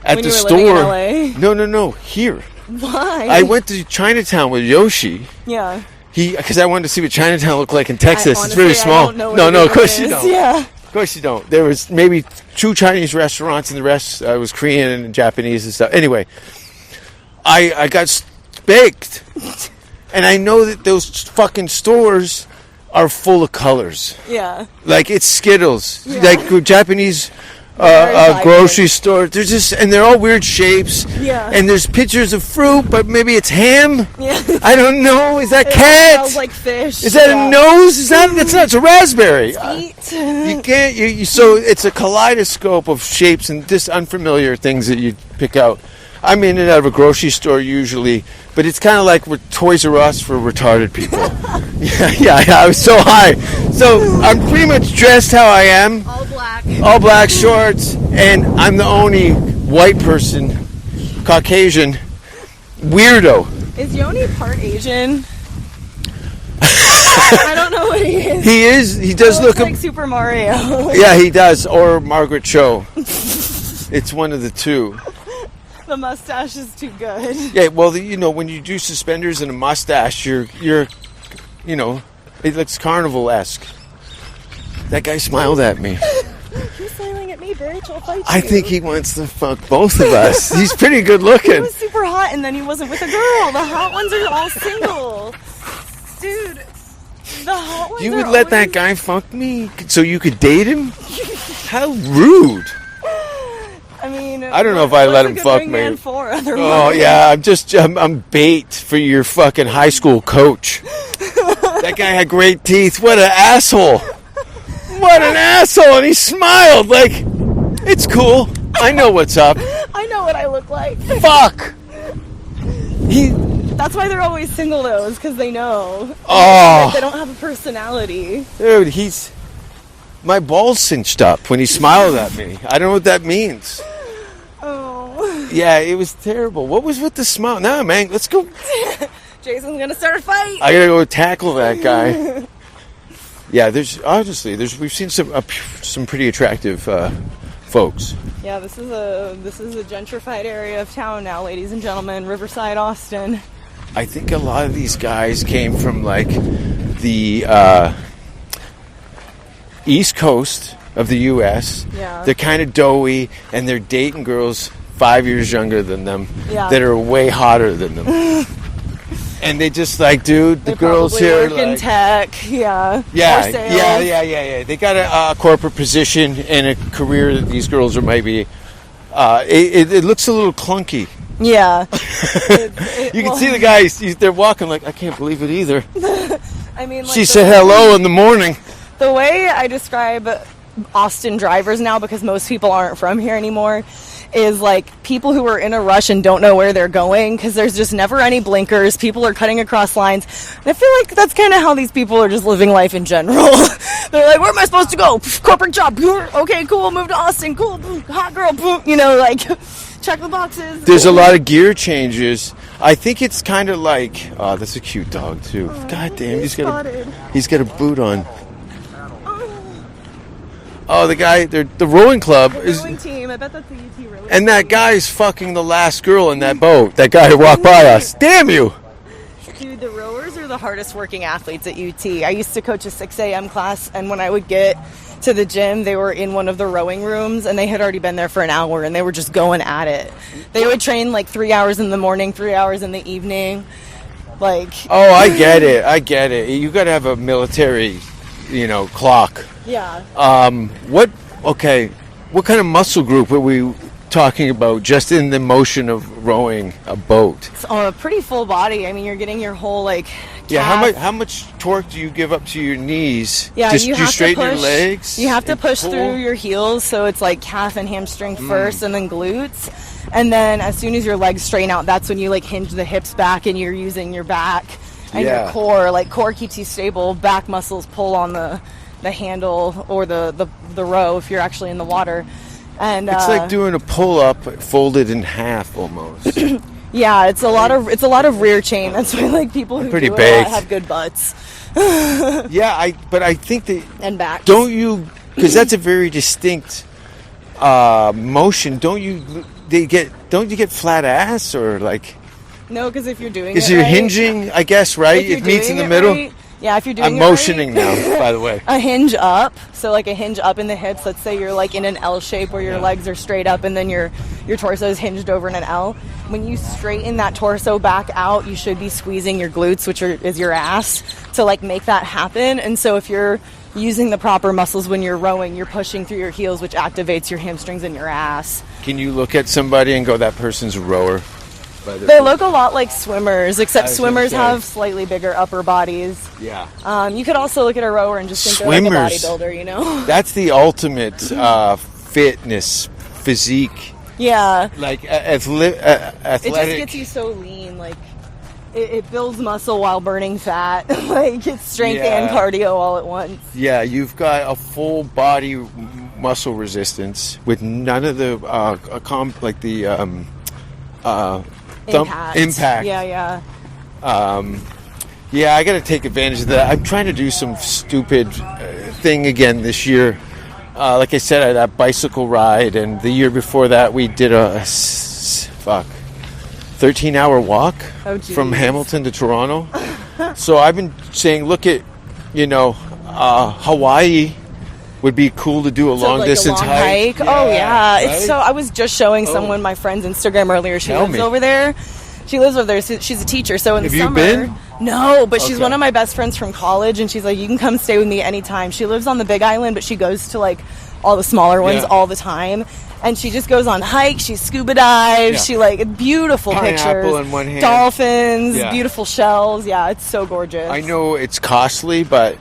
at when the you were store. living in LA? No, here. Why? I went to Chinatown with Yoshi. Yeah. Because I wanted to see what Chinatown looked like in Texas. Honestly, it's very small. I don't know No, of course you don't. Yeah. Of course you don't. There was maybe 2 Chinese restaurants, and the rest was Korean and Japanese and stuff. Anyway, I got baked, and I know that those fucking stores are full of colors. Yeah. Like it's Skittles. Yeah. Like Japanese grocery store. They're all weird shapes. Yeah. And there's pictures of fruit, but maybe it's ham. Yeah. I don't know. Is that it cat? Smells like fish. Is that a nose? That's not. It's a raspberry. Sweet. You can't. So it's a kaleidoscope of shapes and just unfamiliar things that you pick out. I'm in and out of a grocery store usually, but it's kind of like Toys R Us for retarded people. yeah, I was so high. So I'm pretty much dressed how I am. All black shorts, and I'm the only white person, Caucasian, weirdo. Is Yoni part Asian? I don't know what he is. He is. He does look like Super Mario. Yeah, he does. Or Margaret Cho. It's one of the two. The mustache is too good. Yeah, well, when you do suspenders and a mustache, you're it looks carnival-esque. That guy smiled at me. He's smiling at me, bitch. I'll fight you. I think he wants to fuck both of us. He's pretty good looking. He was super hot, and then he wasn't with a girl. The hot ones are all single. Dude, the hot ones You would let that guy fuck me so you could date him? How rude. I mean, I don't know if I let him fuck me. Oh yeah, I'm bait for your fucking high school coach. That guy had great teeth. What an asshole. What an asshole. And he smiled like, it's cool. I know what's up. I know what I look like. Fuck. That's why they're always single, though, is because they know. Oh. They don't have a personality. Dude, my balls cinched up when he smiled at me. I don't know what that means. Oh. Yeah, it was terrible. What was with the smile? Nah, man, let's go. Jason's gonna start a fight. I gotta go tackle that guy. Yeah, we've seen some pretty attractive folks. Yeah, this is a gentrified area of town now, ladies and gentlemen. Riverside, Austin. I think a lot of these guys came from like the East Coast of the U.S. Yeah. They're kind of doughy, and they're dating girls 5 years younger than them that are way hotter than them. And they just like, dude, the girls here work in tech, yeah. Or sales. Yeah. They got a corporate position and a career that these girls are maybe. It looks a little clunky. Yeah. You can see the guys, they're walking like, I can't believe it either. I mean, like she said hello in the morning. The way I describe Austin drivers now, because most people aren't from here anymore, is like people who are in a rush and don't know where they're going because there's just never any blinkers. People are cutting across lines. And I feel like that's kind of how these people are just living life in general. They're like, where am I supposed to go? Corporate job. Okay, cool. Move to Austin. Cool. Hot girl. You know, like, check the boxes. There's a lot of gear changes. I think it's kind of like, oh, that's a cute dog too. God damn, he's got a boot on. Oh, the guy, the rowing club the rowing team. I bet that's the UT rowing and that team. guy's fucking the last girl in that boat. That guy who walked by us. Damn you! Dude, the rowers are the hardest working athletes at UT. I used to coach a 6 a.m. class, and when I would get to the gym, they were in one of the rowing rooms, and they had already been there for an hour, and they were just going at it. They would train like 3 hours in the morning, 3 hours in the evening. Like. Oh, I get it. You got to have a military, clock. Yeah. What kind of muscle group were we talking about just in the motion of rowing a boat? It's a pretty full body. I mean, you're getting your whole how much torque do you give up to your knees? Yeah, do you straighten your legs? You have to push through your heels, so it's like calf and hamstring first and then glutes. And then as soon as your legs straighten out, that's when you like hinge the hips back and you're using your back and your core. Like core keeps you stable, back muscles pull on the handle or the row if you're actually in the water. And it's like doing a pull-up folded in half almost. Yeah, it's a lot of rear chain. That's why like people who pretty do big. it have good butts. But I think that and backs. Don't you? Because that's a very distinct motion. Don't you get flat ass or like? No, because if you're doing is it you're right, hinging, I guess, right? It meets in the middle. Right, yeah, if you're doing I'm it motioning right, now, by the way. A hinge up, so like a hinge up in the hips. Let's say you're like in an L shape where your legs are straight up and then your torso is hinged over in an L. When you straighten that torso back out, you should be squeezing your glutes, which is your ass, to like make that happen. And so if you're using the proper muscles when you're rowing, you're pushing through your heels, which activates your hamstrings and your ass. Can you look at somebody and go, that person's a rower? They look a lot like swimmers, except swimmers have slightly bigger upper bodies. Yeah. You could also look at a rower and just think they're like a bodybuilder, That's the ultimate fitness, physique. Yeah. Like athletic. It just gets you so lean. Like, it builds muscle while burning fat. Like, it's strength and cardio all at once. Yeah, you've got a full body muscle resistance with none of the impact. Yeah. I got to take advantage of that. I'm trying to do some stupid thing again this year. Like I said, I had that bicycle ride, and the year before that, we did a 13-hour walk from Hamilton to Toronto. So I've been saying, look at, Hawaii would be cool to do a long distance hike. Yeah, right? It's so. I was just showing someone my friend's Instagram earlier. She lives over there. She's a teacher. So in the summer, you been? No, but she's Okay. one of my best friends from college, and she's like, you can come stay with me anytime. She lives on the Big Island, but she goes to like all the smaller ones Yeah. all the time. And she just goes on hikes, she scuba dives, Yeah. she like beautiful Pineapple pictures. in one hand. Dolphins, Yeah. beautiful shells. Yeah, it's so gorgeous. I know it's costly, but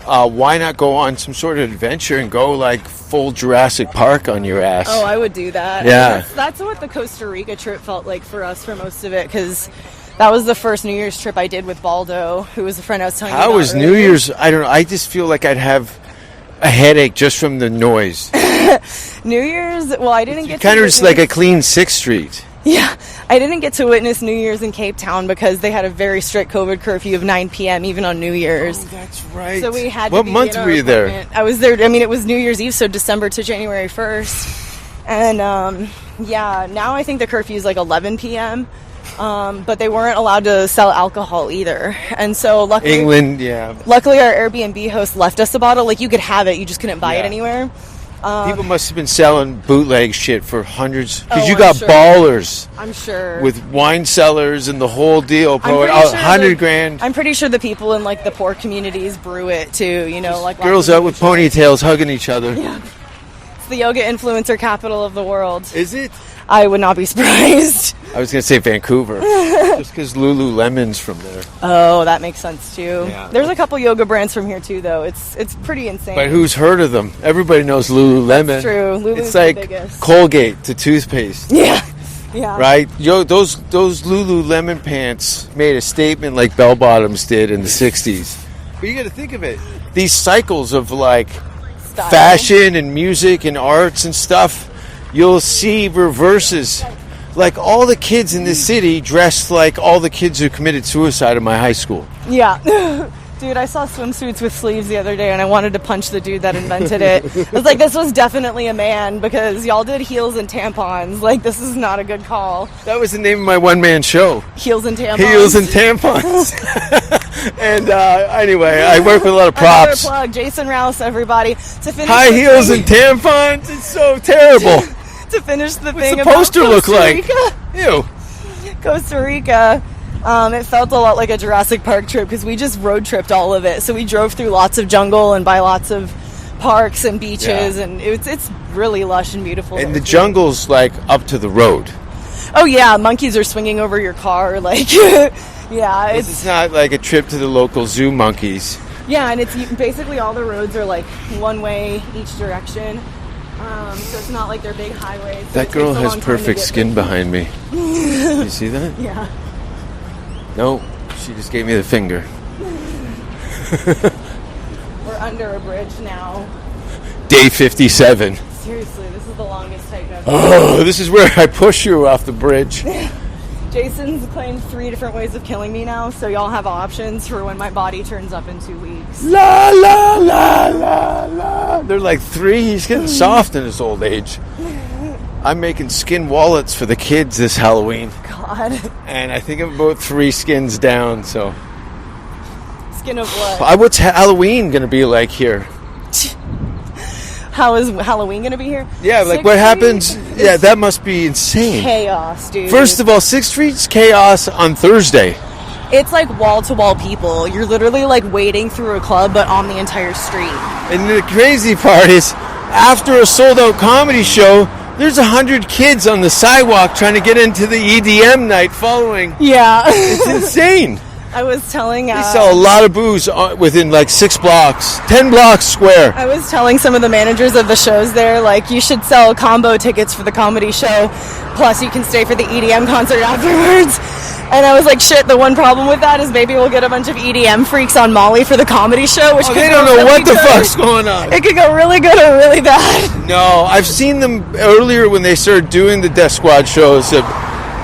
why not go on some sort of adventure and go like full Jurassic Park on your ass? Oh, I would do that. Yeah. That's what the Costa Rica trip felt like for us for most of it, because that was the first New Year's trip I did with Baldo, who was a friend I was telling you How about was New earlier. Year's? I don't know. I just feel like I'd have a headache just from the noise. New Year's, well, I didn't get Kind to of just like a clean 6th Street. Yeah, I didn't get to witness New Year's in Cape Town because they had a very strict COVID curfew of 9 p.m. even on New Year's. Oh, that's right. So we had What to be month in our were you there? apartment. I was there. I mean, it was New Year's Eve, so December to January 1st. And yeah, now I think the curfew is like 11 p.m. But they weren't allowed to sell alcohol either. And so luckily, England, yeah. luckily our Airbnb host left us a bottle. Like you could have it, you just couldn't buy it Yeah. anywhere. People must have been selling bootleg shit for hundreds. Because Oh, you I'm got sure. ballers I'm sure. with wine cellars and the whole deal. I'm Bro, pretty sure 100 the- grand. I'm pretty sure the people in like the poor communities brew it too. You know, like Girls lots of out with ponytails hugging each other. It's the yoga influencer capital of the world. Is it? I would not be surprised. I was going to say Vancouver. Just because Lululemon's from there. Oh, that makes sense too. Yeah. There's a couple yoga brands from here too, though. It's pretty insane. But who's heard of them? Everybody knows Lululemon. That's true. Lulu's It's the like biggest. Colgate to toothpaste. Yeah, yeah. Right? Yo, those Lululemon pants made a statement like bell bottoms did in the 60s. But you got to think of it. These cycles of like Style. fashion and music and arts and stuff, you'll see reverses. Like all the kids in this city dressed like all the kids who committed suicide in my high school. Yeah. Dude, I saw swimsuits with sleeves the other day, and I wanted to punch the dude that invented it. I was like, this was definitely a man, because y'all did heels and tampons. Like, this is not a good call. That was the name of my one-man show. Heels and tampons. Heels and tampons. And anyway, I work with a lot of Another props. plug, Jason Rouse, everybody. To finish High the heels thing- and tampons. It's so terrible. to finish the What's thing the about poster look Costa like? Rica. Ew. Costa Rica. It felt a lot like a Jurassic Park trip because we just road tripped all of it. So we drove through lots of jungle and by lots of parks and beaches, Yeah. and it's really lush and beautiful. And the jungle's like up to the road. Oh yeah, monkeys are swinging over your car. Like, yeah, It's it's not like a trip to the local zoo monkeys. yeah, and it's basically all the roads are like one way each direction. So it's not like they're big highways. So That it girl takes a has long time to perfect get skin through. behind me. You see that? Yeah. No, she just gave me the finger. We're under a bridge now. Day 57. Seriously, this is the longest hike I've Oh, this is where I push you off the bridge. Jason's claimed 3 different ways of killing me now, so y'all have options for when my body turns up in 2 weeks. La la la la la. They're like 3. He's getting soft in his old age. I'm making skin wallets for the kids this Halloween, God. and I think I'm about 3 skins down. So, Skin of what? what's Halloween gonna be like here? How is Halloween gonna be here? Yeah, like 6th what Street happens? is Yeah, that must be insane. chaos, dude. First of all, 6th Street's chaos on Thursday. it's like wall-to-wall people. You're literally like wading through a club, but on the entire street. And the crazy part is, after a sold-out comedy show, there's 100 kids on the sidewalk trying to get into the EDM night following. Yeah. It's insane. I was telling They sell a lot of booze within like 6 blocks, 10 blocks square. I was telling some of the managers of the shows there, like, you should sell combo tickets for the comedy show, plus you can stay for the EDM concert afterwards. And I was like, shit, the one problem with that is maybe we'll get a bunch of EDM freaks on Molly for the comedy show, which Oh, could they go don't know really what the good. fuck's going on. It could go really good or really bad. No, I've seen them earlier when they started doing the Death Squad shows at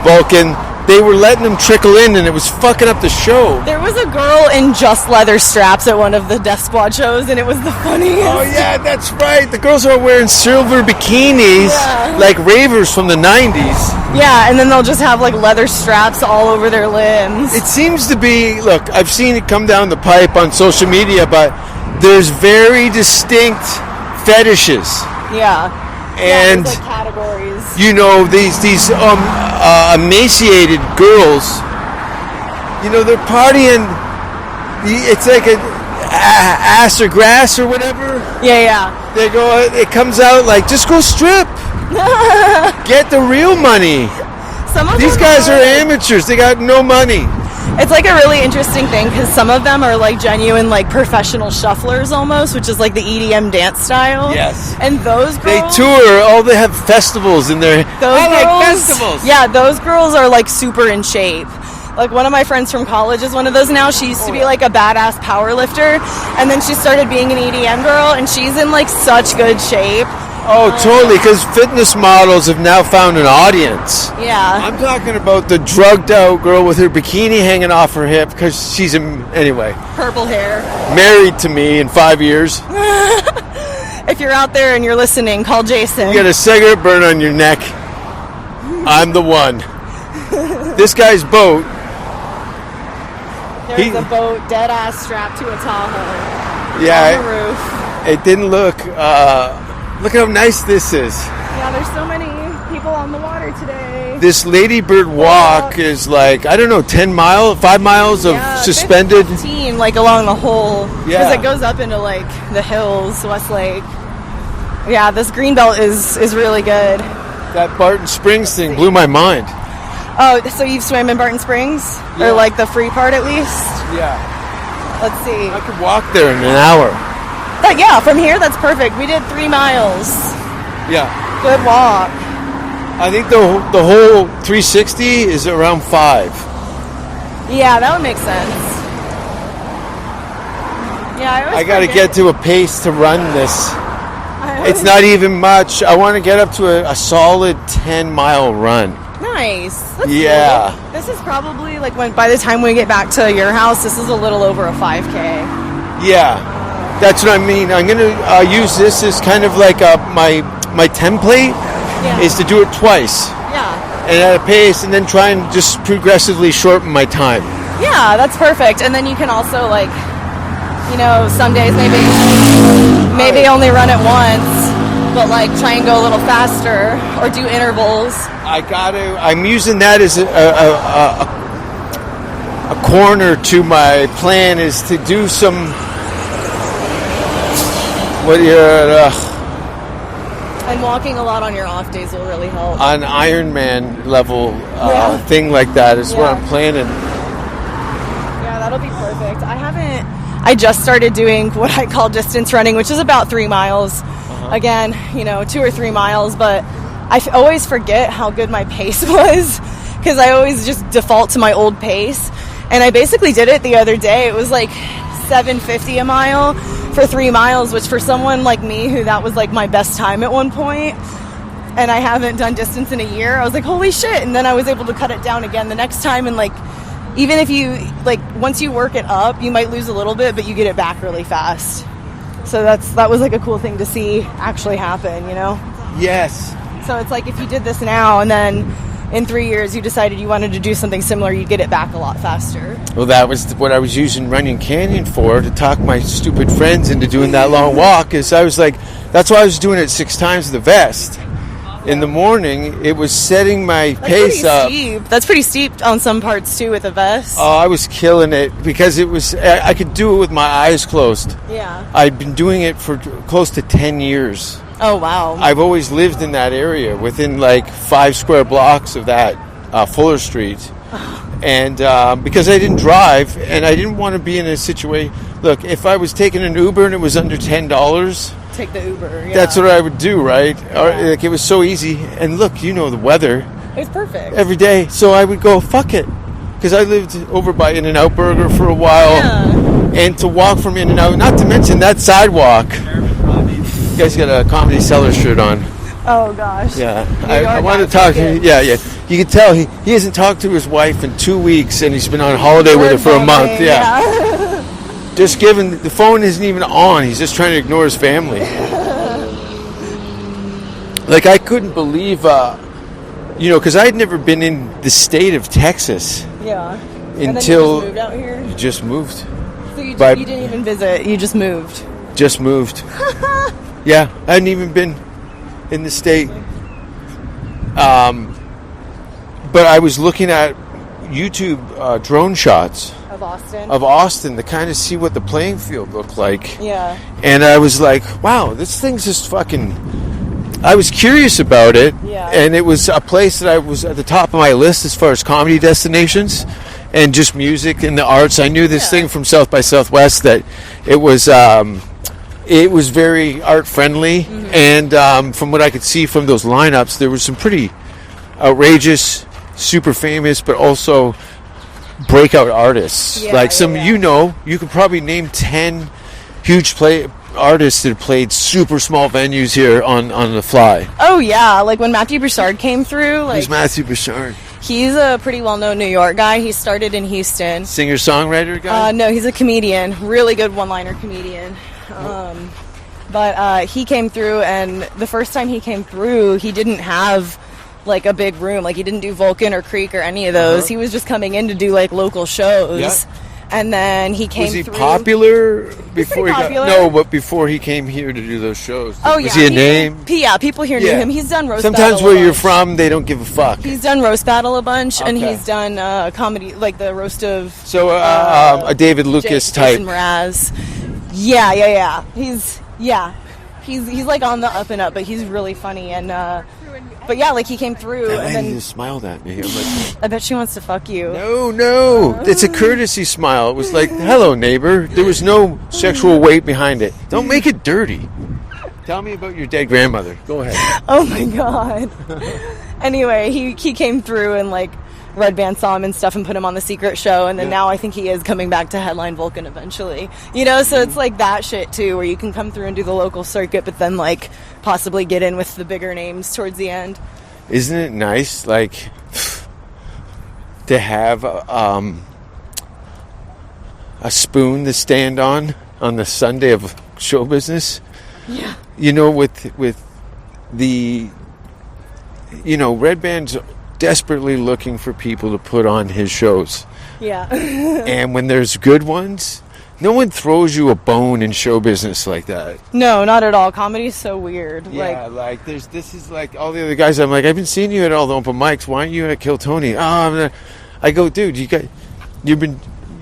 Vulcan. They were letting them trickle in, and it was fucking up the show. There was a girl in just leather straps at one of the Death Squad shows, and it was the funniest. Oh yeah, that's right. The girls are wearing silver bikinis, Yeah. like ravers from the 90s. Yeah, and then they'll just have like leather straps all over their limbs. It seems to be, look, I've seen it come down the pipe on social media, but there's very distinct fetishes. Yeah. And, there's, like, categories. you know, these emaciated girls, you know, they're partying It's like a ass or grass or whatever. Yeah. They go. It comes out like just go strip. Get the real money. These guys are amateurs. They got no money. It's like a really interesting thing because some of them are like genuine, like professional shufflers almost, which is like the EDM dance style. Yes. And those girls, they tour. They have festivals in there. Like festivals. Yeah, those girls are like super in shape. Like one of my friends from college is one of those now. She used to be like a badass power lifter, and then she started being an EDM girl, and she's in like such good shape. Oh, totally, because fitness models have now found an audience. Yeah. I'm talking about the drugged out girl with her bikini hanging off her hip because she's, anyway. Purple hair. Married to me in 5 years. If you're out there and you're listening, call Jason. You got a cigarette burn on your neck. I'm the one. This guy's boat. There's a boat dead ass strapped to a Tahoe. Yeah. On the roof. It didn't look... Look how nice this is. Yeah, there's so many people on the water today. This Ladybird walk is like, I don't know, 5 miles of suspended. 15, like along the whole. Yeah. Because it goes up into like the hills, Westlake. Yeah, this green belt is really good. That Barton Springs thing blew my mind. Oh, so you've swam in Barton Springs? Yeah. Or like the free part at least? Yeah. Let's see. I could walk there in an hour. But yeah, from here, that's perfect. We did 3 miles. Yeah. Good walk. I think the whole 360 is around 5. Yeah, that would make sense. Yeah, I got to get to a pace to run this. It's not even much. I want to get up to a solid 10-mile run. Nice. That's yeah. Cool. This is probably like by the time we get back to your house, this is a little over a 5K. Yeah. That's what I mean. I'm going to use this as kind of like my template is to do it twice. Yeah. And at a pace, and then try and just progressively shorten my time. Yeah, that's perfect. And then you can also like, some days maybe only run it once, but like try and go a little faster or do intervals. I'm using that as a corner to my plan is to do some... And walking a lot on your off days will really help. An Ironman level thing like that is what I'm planning. Yeah, that'll be perfect. I just started doing what I call distance running, which is about 3 miles. Again, 2 or 3 miles, but I always forget how good my pace was because I always just default to my old pace. And I basically did it the other day. It was like 7:50 a mile for 3 miles, which for someone like me who that was like my best time at one point, and I haven't done distance in a year, I was like, holy shit. And then I was able to cut it down again the next time. And like, even if you like, once you work it up, you might lose a little bit, but you get it back really fast. So that was like a cool thing to see actually happen, Yes. So it's like if you did this now and then in 3 years you decided you wanted to do something similar, you get it back a lot faster. Well, that was what I was using Runyon Canyon for, to talk my stupid friends into doing that long walk. Is I was like, that's why I was doing it 6 times the vest. In the morning, it was setting my pace up. Steep. That's pretty steep on some parts too with a vest. Oh, I was killing it because it was. I could do it with my eyes closed. Yeah. I'd been doing it for close to 10 years. Oh, wow. I've always lived in that area, within like 5 square blocks of that Fuller Street. And because I didn't drive, and I didn't want to be in a situation. Look, if I was taking an Uber and it was under $10, take the Uber. Yeah. That's what I would do, right? Yeah. Or, like, it was so easy. And look, the weather. It's perfect. Every day. So I would go, fuck it. Because I lived over by In-N-Out Burger for a while. Yeah. And to walk from In-N-Out, not to mention that sidewalk. You guys got a Comedy Cellar shirt on. Oh, gosh. Yeah. I wanted to talk to you. Yeah. You can tell he hasn't talked to his wife in 2 weeks, and he's been on holiday with her for a month. Yeah. Just given, the phone isn't even on. He's just trying to ignore his family. Like, I couldn't believe, because I'd never been in the state of Texas. Yeah. Until and then you just moved out here? You just moved. So you didn't even visit. You just moved. Just moved. Yeah. I hadn't even been in the state. But I was looking at YouTube drone shots. of Austin to kind of see what the playing field looked like. Yeah. And I was like, wow, this thing's just fucking... I was curious about it, and it was a place that I was at the top of my list as far as comedy destinations and just music and the arts. I knew this thing from South by Southwest that it was very art friendly, and from what I could see from those lineups, there was some pretty outrageous, super famous, but also breakout artists. You could probably name 10 huge artists that played super small venues here on the fly. Oh yeah, like when Matthew Broussard came through. Who's Matthew Broussard? He's a pretty well-known New York guy. He started in Houston. Singer-songwriter guy? No, he's a comedian. Really good one-liner comedian. But he came through, and the first time he came through, he didn't have like a big room. Like he didn't do Vulcan or Creek or any of those. He was just coming in to do like local shows. Yeah. And then he came through. Was he popular before he popular. got... No, but before he came here to do those shows. Oh, was he a name? Yeah, people here knew him. He's done roast Sometimes battle where a you're bunch. from, they don't give a fuck. He's done roast battle a bunch, and he's done comedy, like the roast of... So, a David Lucas type. Jason Mraz. Yeah. He's like on the up and up, but he's really funny, and... But yeah, like he came through, and then he just smiled at me. I'm like, I bet she wants to fuck you. No, it's a courtesy smile. It was like, hello, neighbor. There was no sexual weight behind it. Don't make it dirty. Tell me about your dead grandmother. Go ahead. Oh my god. Anyway, he came through, and like Red Band saw him and stuff and put him on the secret show, and then now I think he is coming back to headline Vulcan eventually. You know, so it's like that shit too, where you can come through and do the local circuit, but then like possibly get in with the bigger names towards the end. Isn't it nice, like, to have a spoon to stand on the Sunday of show business? Yeah. You know, with the, you know, Red Band's desperately looking for people to put on his shows. Yeah. And when there's good ones, no one throws you a bone in show business like that. No, not at all. Comedy's so weird. Yeah, like this is like all the other guys. I'm like, I've been seeing you at all the open mics. Why aren't you at Kill Tony? I go, dude, you've been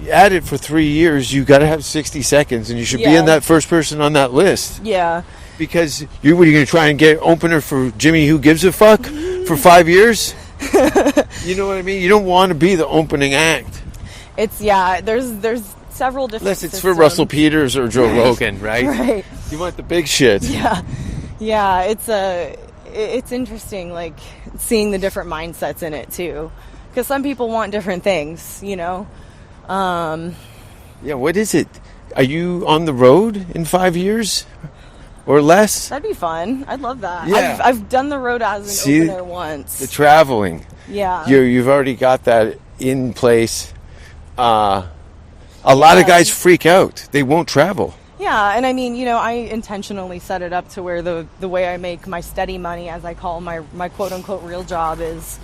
at it for 3 years. You got to have 60 seconds, and you should be in that first person on that list. Yeah. Because what are you going to try and get opener for Jimmy Who Gives a Fuck for 5 years? You know what I mean? You don't want to be the opening act. There's several different Unless it's systems. for Russell Peters or Joe Rogan, right? Right. You want the big shit. Yeah, it's interesting, like, seeing the different mindsets in it, too. Because some people want different things, you know? Yeah, what is it? Are you on the road in 5 years? Or less? That'd be fun. I'd love that. Yeah. I've done the road as an opener once. The traveling. Yeah. You've already got that in place. A lot of guys freak out. They won't travel. Yeah, and I mean, you know, I intentionally set it up to where the way I make my steady money, as I call my quote-unquote real job, is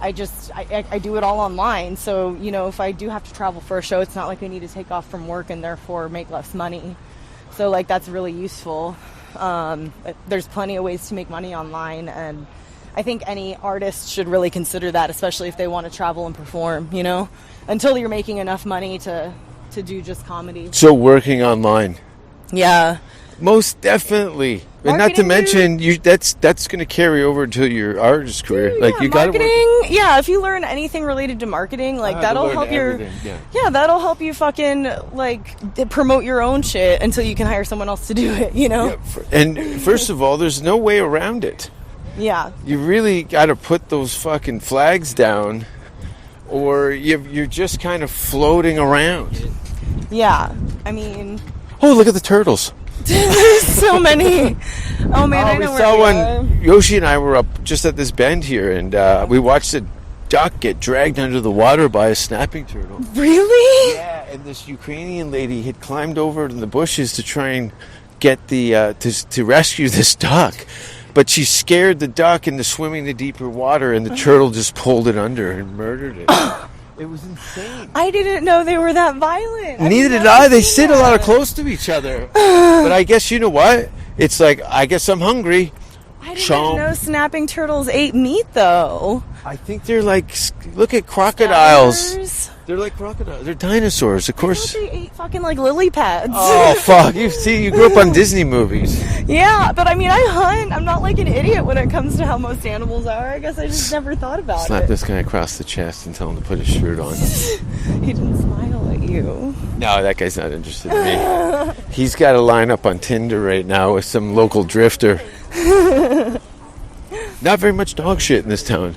I do it all online. So, you know, if I do have to travel for a show, it's not like I need to take off from work and therefore make less money. So, like, that's really useful. There's plenty of ways to make money online, and I think any artist should really consider that, especially if they want to travel and perform, you know, until you're making enough money to do just comedy. So working online. Yeah. Most definitely. And not to mention, that's going to carry over to your artist career. Dude, like yeah, you got marketing. Yeah, if you learn anything related to marketing, like that'll help that'll help you fucking like promote your own shit until you can hire someone else to do it, you know? Yeah, and first of all, there's no way around it. Yeah. You really got to put those fucking flags down, or you're just kind of floating around. Yeah. I mean... Oh, look at the turtles. There's so many. Oh, man, I know we saw one. Yoshi and I were up just at this bend here, and we watched a duck get dragged under the water by a snapping turtle. Really? Yeah, and this Ukrainian lady had climbed over to the bushes to try and get the to rescue this duck. But she scared the duck into swimming to deeper water, and the turtle just pulled it under and murdered it. It was insane. I didn't know they were that violent. Neither did I. They sit a lot of close to each other. But I guess, you know what? It's like, I guess I'm hungry. I didn't know snapping turtles ate meat, though. I think they're like, look at crocodiles. Scavengers? They're like crocodiles. They're dinosaurs, of course. They ate fucking like lily pads. Oh, fuck. You grew up on Disney movies. Yeah, but I mean, I hunt. I'm not like an idiot when it comes to how most animals are. I guess I just never thought about Slap it. this guy across the chest and tell him to put his shirt on. He didn't smile at you. No, that guy's not interested in me. He's got a line up on Tinder right now with some local drifter. Not very much dog shit in this town.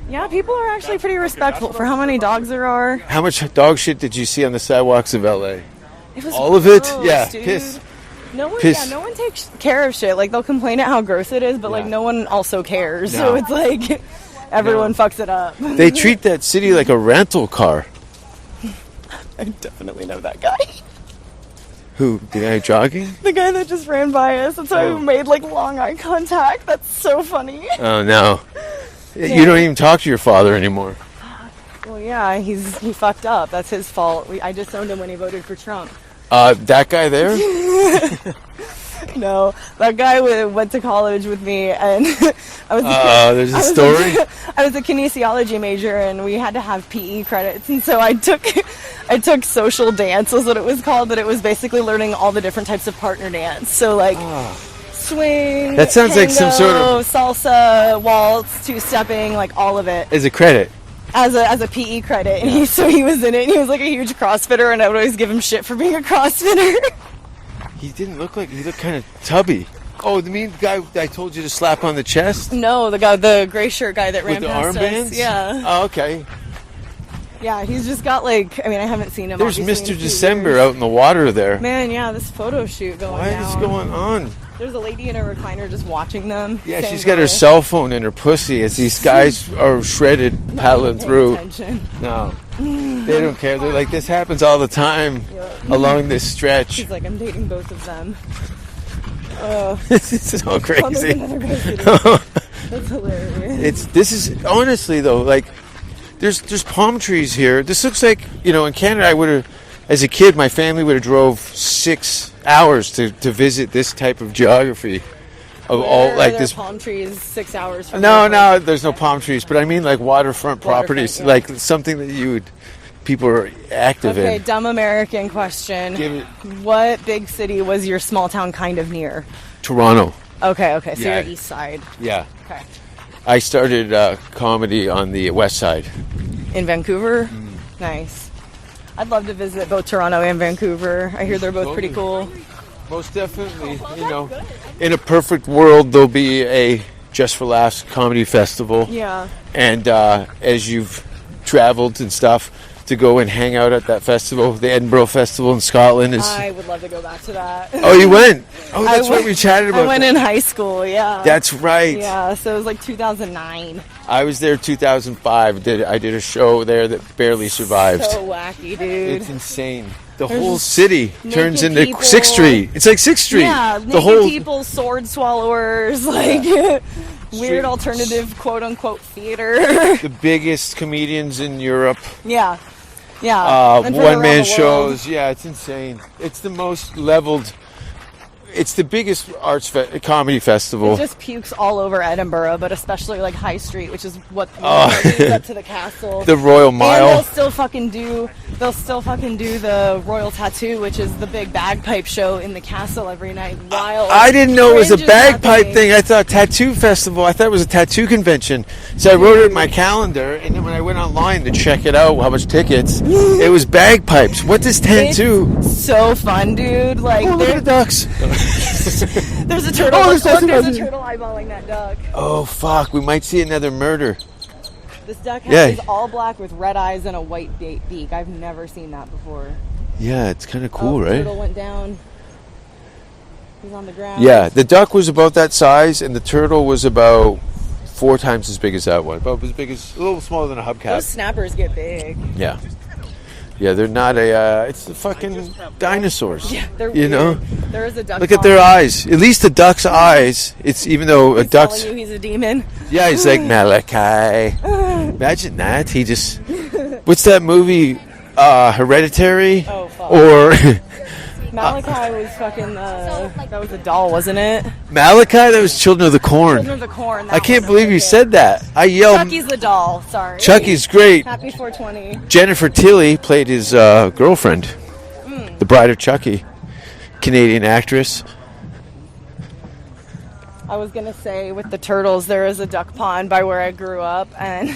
Yeah, people are actually pretty respectful for how many dogs there are. How much dog shit did you see on the sidewalks of LA? It was all of it? gross, Yeah, dude. piss. No one, Piss. no one takes care of shit. Like, they'll complain at how gross it is, but like Yeah. no one also cares. No. So it's like everyone fucks it up. They treat that city like a rental car. I definitely know that guy. Who? The guy jogging? The guy that just ran by us. That's why Oh. we made like long eye contact. That's so funny. Oh, no. You don't even talk to your father anymore. Well, yeah, he fucked up. That's his fault. I disowned him when he voted for Trump. That guy there? No, that guy went to college with me, and I was. There's a story? I was a kinesiology major, and we had to have PE credits, and so I took social dance, was what it was called, but it was basically learning all the different types of partner dance. So like. Swing. That sounds like some sort of- salsa, waltz, two-stepping, like all of it As a credit. as a PE credit. And he was in it. And he was like a huge CrossFitter, and I would always give him shit for being a CrossFitter. He looked kind of tubby. Oh, the mean guy I told you to slap on the chest? No, the gray shirt guy that ran With the past armbands? us. Yeah, Oh, okay. yeah. He's just got like. I mean, I haven't seen him. There's obviously, in Mr. a few December years. out in the water there. Man, yeah, this photo shoot going What down. is going on? There's a lady in a recliner just watching them. Yeah, saying she's got her hi. cell phone in her pussy as these guys are shredded, paddling Paying through. attention. No, they don't care. They're like, this happens all the time along this stretch. She's like, I'm dating both of them. Oh, This is all oh, there's crazy. another guy sitting. That's hilarious. This is honestly though, like there's palm trees here. This looks like, in Canada I would have, as a kid, my family would have drove 6 hours to visit this type of geography of all Where like are this. there palm trees 6 hours from No, your no, there's no palm trees, but I mean like waterfront properties, yeah. like something that people are active Okay, in. dumb American question. Give it What big city was your small town kind of near? Toronto. Okay, so Yeah. you're east side. Yeah, Okay. I started comedy on the west side. In Vancouver? Mm. Nice. I'd love to visit both Toronto and Vancouver. I hear they're both pretty cool. Most definitely, in a perfect world, there'll be a Just for Laughs comedy festival. Yeah. And as you've traveled and stuff, to go and hang out at that festival, the Edinburgh Festival in Scotland is. I would love to go back to that. Oh, you went? Oh, I that's what went- we chatted about. I went in high school, yeah. That's right. Yeah, so it was like 2009. I was there 2005. I did a show there that barely survived. So wacky, dude. It's insane. The There's whole just city turns naked into people. 6th Street. It's like 6th Street. Yeah, the naked whole people, sword swallowers, like Street- weird alternative quote unquote theater. the biggest comedians in Europe. Yeah. Yeah. And from One man around the world. shows. Yeah, it's insane. It's the most leveled. It's the biggest comedy festival. It just pukes all over Edinburgh, but especially like High Street, which is what Oh. leads up to the castle. The Royal And Mile. they'll still fucking do the Royal Tattoo, which is the big bagpipe show in the castle every night. While I didn't know it was a Fringe is bagpipe happening. thing. I thought tattoo festival. I thought it was a tattoo convention. So I wrote it in my calendar, and then when I went online to check it out, how much tickets, it was bagpipes. What does tattoo? It's so fun, dude. Like Oh, look at the ducks. there's a turtle. Oh, Look, there's there's a nothing. turtle eyeballing that duck. Oh fuck! We might see another murder. This duck has Yeah. is all black with red eyes and a white beak. I've never seen that before. Yeah, it's kind of cool, Oh, right? Turtle went down. He's on the ground. Yeah, the duck was about that size, and the turtle was about 4 times as big as that one. About as big as, a little smaller than a Those hubcap. snappers get big. Yeah. Yeah, they're not a. It's the fucking dinosaurs. Yeah, they're You know? weird. There is a duck. Look at their eyes. At least the duck's eyes. It's even though a He's duck's. telling you he's a demon. Yeah, he's like Malachi. Imagine that. He just. What's that movie? Hereditary. Oh, fuck. Or Malachi was fucking that was a doll, wasn't it? Malachi, that was Children of the Corn. Children of the Corn. I can't believe you said that. I yelled. Chucky's the doll. Sorry. Chucky's great. Happy 420. Jennifer Tilly played his girlfriend, the Bride of Chucky, Canadian actress. I was gonna say with the turtles, there is a duck pond by where I grew up, and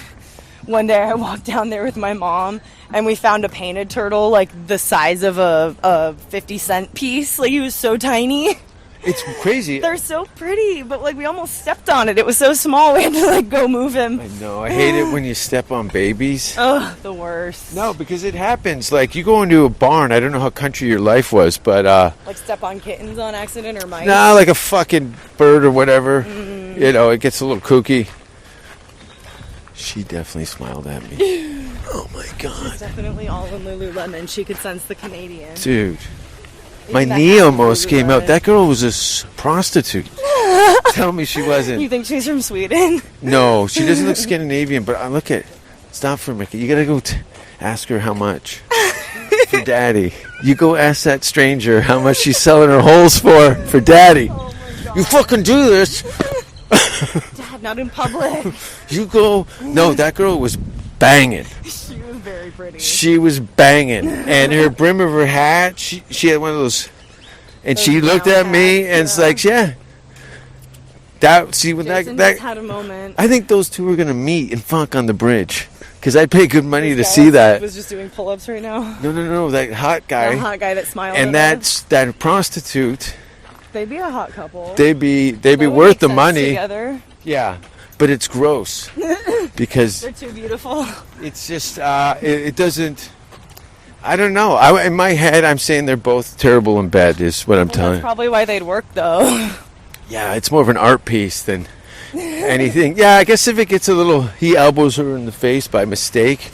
one day I walked down there with my mom, and we found a painted turtle like the size of a 50-cent piece. Like, he was so tiny. It's crazy. They're so pretty, but like we almost stepped on it. It was so small, we had to like go move him. I know. I hate it when you step on babies. Oh, the worst. No, because it happens. Like, you go into a barn. I don't know how country your life was, but like step on kittens on accident or mice. nah, like a fucking bird or whatever. You know, it gets a little kooky. She definitely smiled at me. Oh my god, Definitely all in Lululemon. She could sense the Canadian. dude. My Even the knee hat almost came out. Lululemon. That girl was a prostitute. Tell me she wasn't. You think she's from Sweden? No, she doesn't look Scandinavian, but I look at. Stop for a minute. You gotta go ask her how much for daddy. You go ask that stranger how much she's selling her holes for daddy. Oh my god. You fucking do this. Dad, not in public. You go. No, that girl was banging. She was very pretty. She was banging, and her brim of her hat. She had one of those, and she Those looked at round me hats, and it's yeah. like, yeah. That see when Jason that just had a moment. I think those two are gonna meet and fuck on the bridge, because I'd pay good money to This guy see that. was just doing pull-ups right now. No, that hot guy. The hot guy that smiled. And at us. that prostitute, They'd be a hot couple. they'd be That would worth make the sense money. Together. Yeah, but it's gross because They're too beautiful. it's just it doesn't. I don't know. In my head, I'm saying they're both terrible in bed. Is what I'm telling. That's probably why they'd work, though. Yeah, it's more of an art piece than anything. Yeah, I guess if it gets a little, he elbows her in the face by mistake,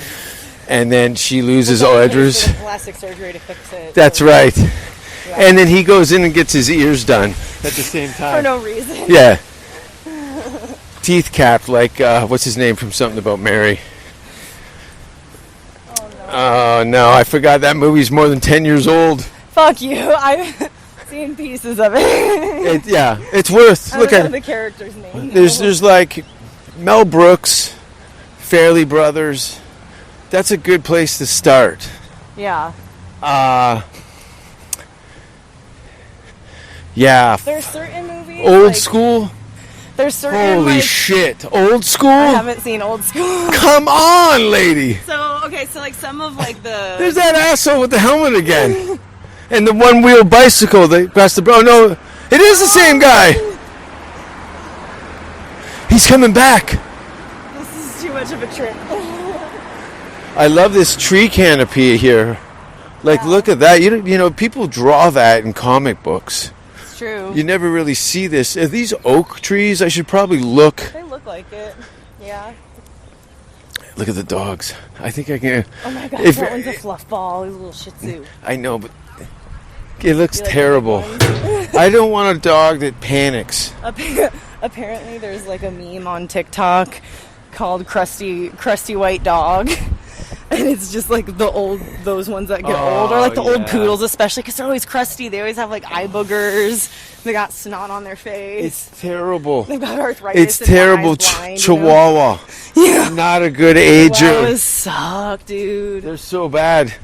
and then she loses all edges. Plastic surgery to fix it. That's so- right. Yeah. And then he goes in and gets his ears done at the same time. For no reason. Yeah. Teeth capped, like, what's his name from Something About Mary? Oh, no, I forgot that movie's more than 10 years old. Fuck you. I've seen pieces of it. Yeah, it's worth, I look don't at know the it. character's name. There's like Mel Brooks, Fairley Brothers. That's a good place to start. Yeah. Yeah, There's certain movies. old like, school. There's certain. Holy like, shit, old school. I haven't seen old school. Come on, lady. So okay, so like some of like the. There's that asshole with the helmet again, and the one-wheel bicycle that passed the. Oh no, it is the same guy. He's coming back. This is too much of a trip. I love this tree canopy here. Like, look at that. You know, people draw that in comic books. It's true. You never really see this. Are these oak trees? I should probably look. They look like it. Yeah. Look at the dogs. I think I can. Oh my god, If- that one's a fluff ball. He's a little Shih Tzu. I know, but it looks You like the big terrible. ones? I don't want a dog that panics. Apparently, there's like a meme on TikTok called "Crusty White Dog," and it's just like those ones that get old, or like the old yeah. poodles, especially because they're always crusty. They always have like eye boogers. They got snot on their face. It's terrible. They've got arthritis. It's and their terrible. eyes blind, Chihuahua. Yeah. Not a good ager. Chihuahuas suck, dude. They're so bad.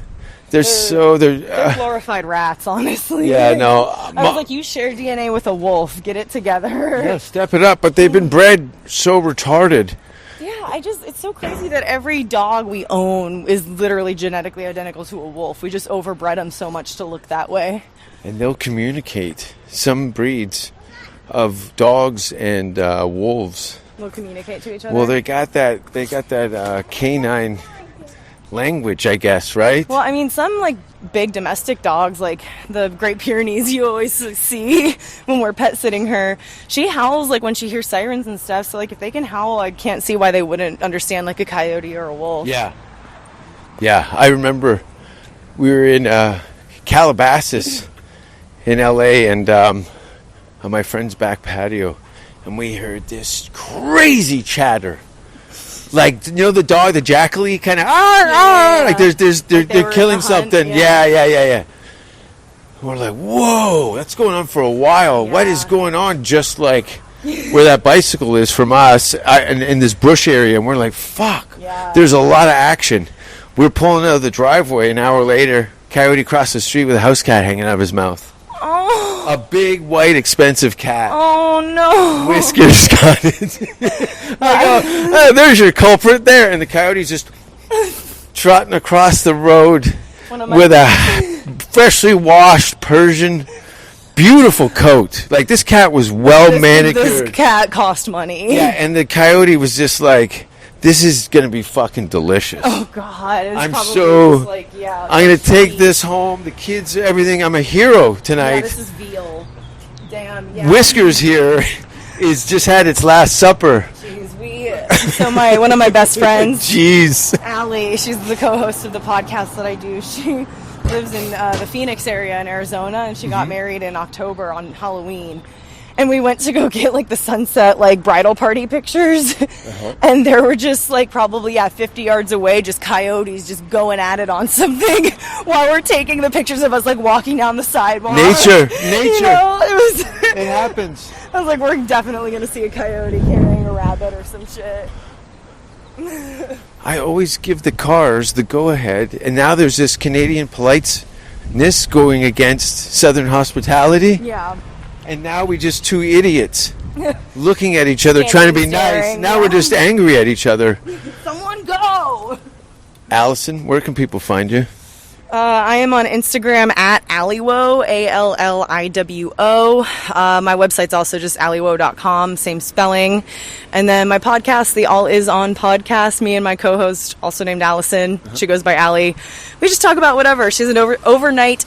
They're They're glorified rats, honestly. yeah, no. I was like, you share DNA with a wolf. Get it together. Yeah, step it up. But they've been bred so retarded. Yeah, it's so crazy that every dog we own is literally genetically identical to a wolf. We just overbred them so much to look that way. And they'll communicate. Some breeds of dogs and wolves. They'll communicate to each other. Well, they got that canine language, I guess, right? Well, I mean, some like big domestic dogs, like the Great Pyrenees, you always see when we're pet sitting her. She howls like when she hears sirens and stuff. So like, if they can howl, I can't see why they wouldn't understand like a coyote or a wolf. Yeah. Yeah, I remember we were in Calabasas in LA, and on my friend's back patio, and we heard this crazy chatter. Like, you know, the dog, the jackally kind of, Yeah. like they're they were killing in a hunt, something. yeah. Yeah. We're like, whoa, that's going on for a while. Yeah. What is going on? Just like where that bicycle is from us, in this bush area. And we're like, fuck, there's a lot of action. We're pulling out of the driveway an hour later. Coyote crossed the street with a house cat hanging out of his mouth. Oh. A big, white, expensive cat. Oh, no. Whiskers got it. I go, oh, there's your culprit there. And the coyote's just trotting across the road with a freshly washed Persian, beautiful coat. Like, this cat was well manicured. This cat cost money. Yeah, and the coyote was just like, this is going to be fucking delicious. Oh, God. I'm going to take this home. The kids, everything. I'm a hero tonight. Yeah, this is veal. Damn, yeah. Whiskers here is just had its last supper. Jeez, one of my best friends, Jeez. Allie, she's the co-host of the podcast that I do. She lives in the Phoenix area in Arizona, and she got married in October on Halloween. And we went to go get, like, the sunset, like, bridal party pictures. And there were just, like, probably, 50 yards away, just coyotes just going at it on something while we're taking the pictures of us, like, walking down the sidewalk. Nature. You know, It happens. I was like, we're definitely going to see a coyote carrying a rabbit or some shit. I always give the cars the go-ahead, and now there's this Canadian politeness going against Southern hospitality. Yeah. And now we just two idiots looking at each other, trying to be nice. Now we're just angry at each other. Someone go! Allison, where can people find you? I am on Instagram at Alliwo, ALLIWO. My website's also just alliwo.com, same spelling. And then my podcast, the All Is On podcast, me and my co-host, also named Allison. She goes by Allie. We just talk about whatever. She's an overnight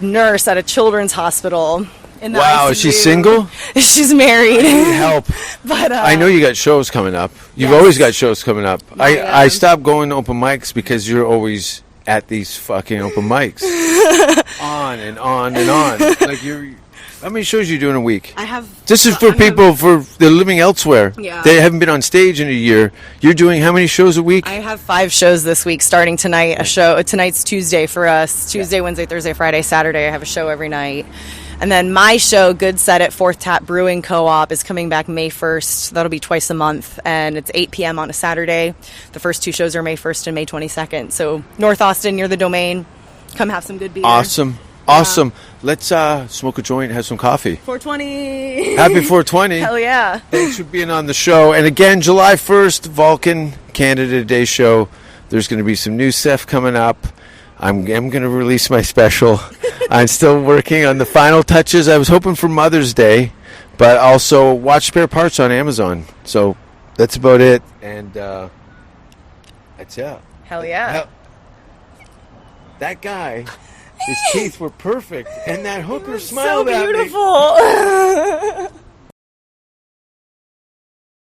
nurse at a children's hospital. In the Wow, ICU. is she single? She's married. I need help. But I know you got shows coming up. You've always got shows coming up. I stopped going to open mics because you're always at these fucking open mics. On and on and on. Like, how many shows are you doing a week? I have. This is for people they're living elsewhere. Yeah. They haven't been on stage in a year. You're doing how many shows a week? I have 5 shows this week, starting tonight. Tonight's Tuesday for us. Tuesday, Wednesday, Thursday, Friday, Saturday. I have a show every night. And then my show, Good Set at Fourth Tap Brewing Co-op, is coming back May 1st. That'll be twice a month, and it's 8 p.m. on a Saturday. The first 2 shows are May 1st and May 22nd. So North Austin, near the Domain. Come have some good beer. Awesome. Let's smoke a joint and have some coffee. 420. Happy 420. Hell yeah. Thanks for being on the show. And again, July 1st, Vulcan Canada Day show. There's going to be some new stuff coming up. I'm going to release my special. I'm still working on the final touches. I was hoping for Mother's Day, but also watch Spare Parts on Amazon. So that's about it. And that's it. Hell yeah. That guy, his teeth were perfect, and that hooker So smiled at me. beautiful.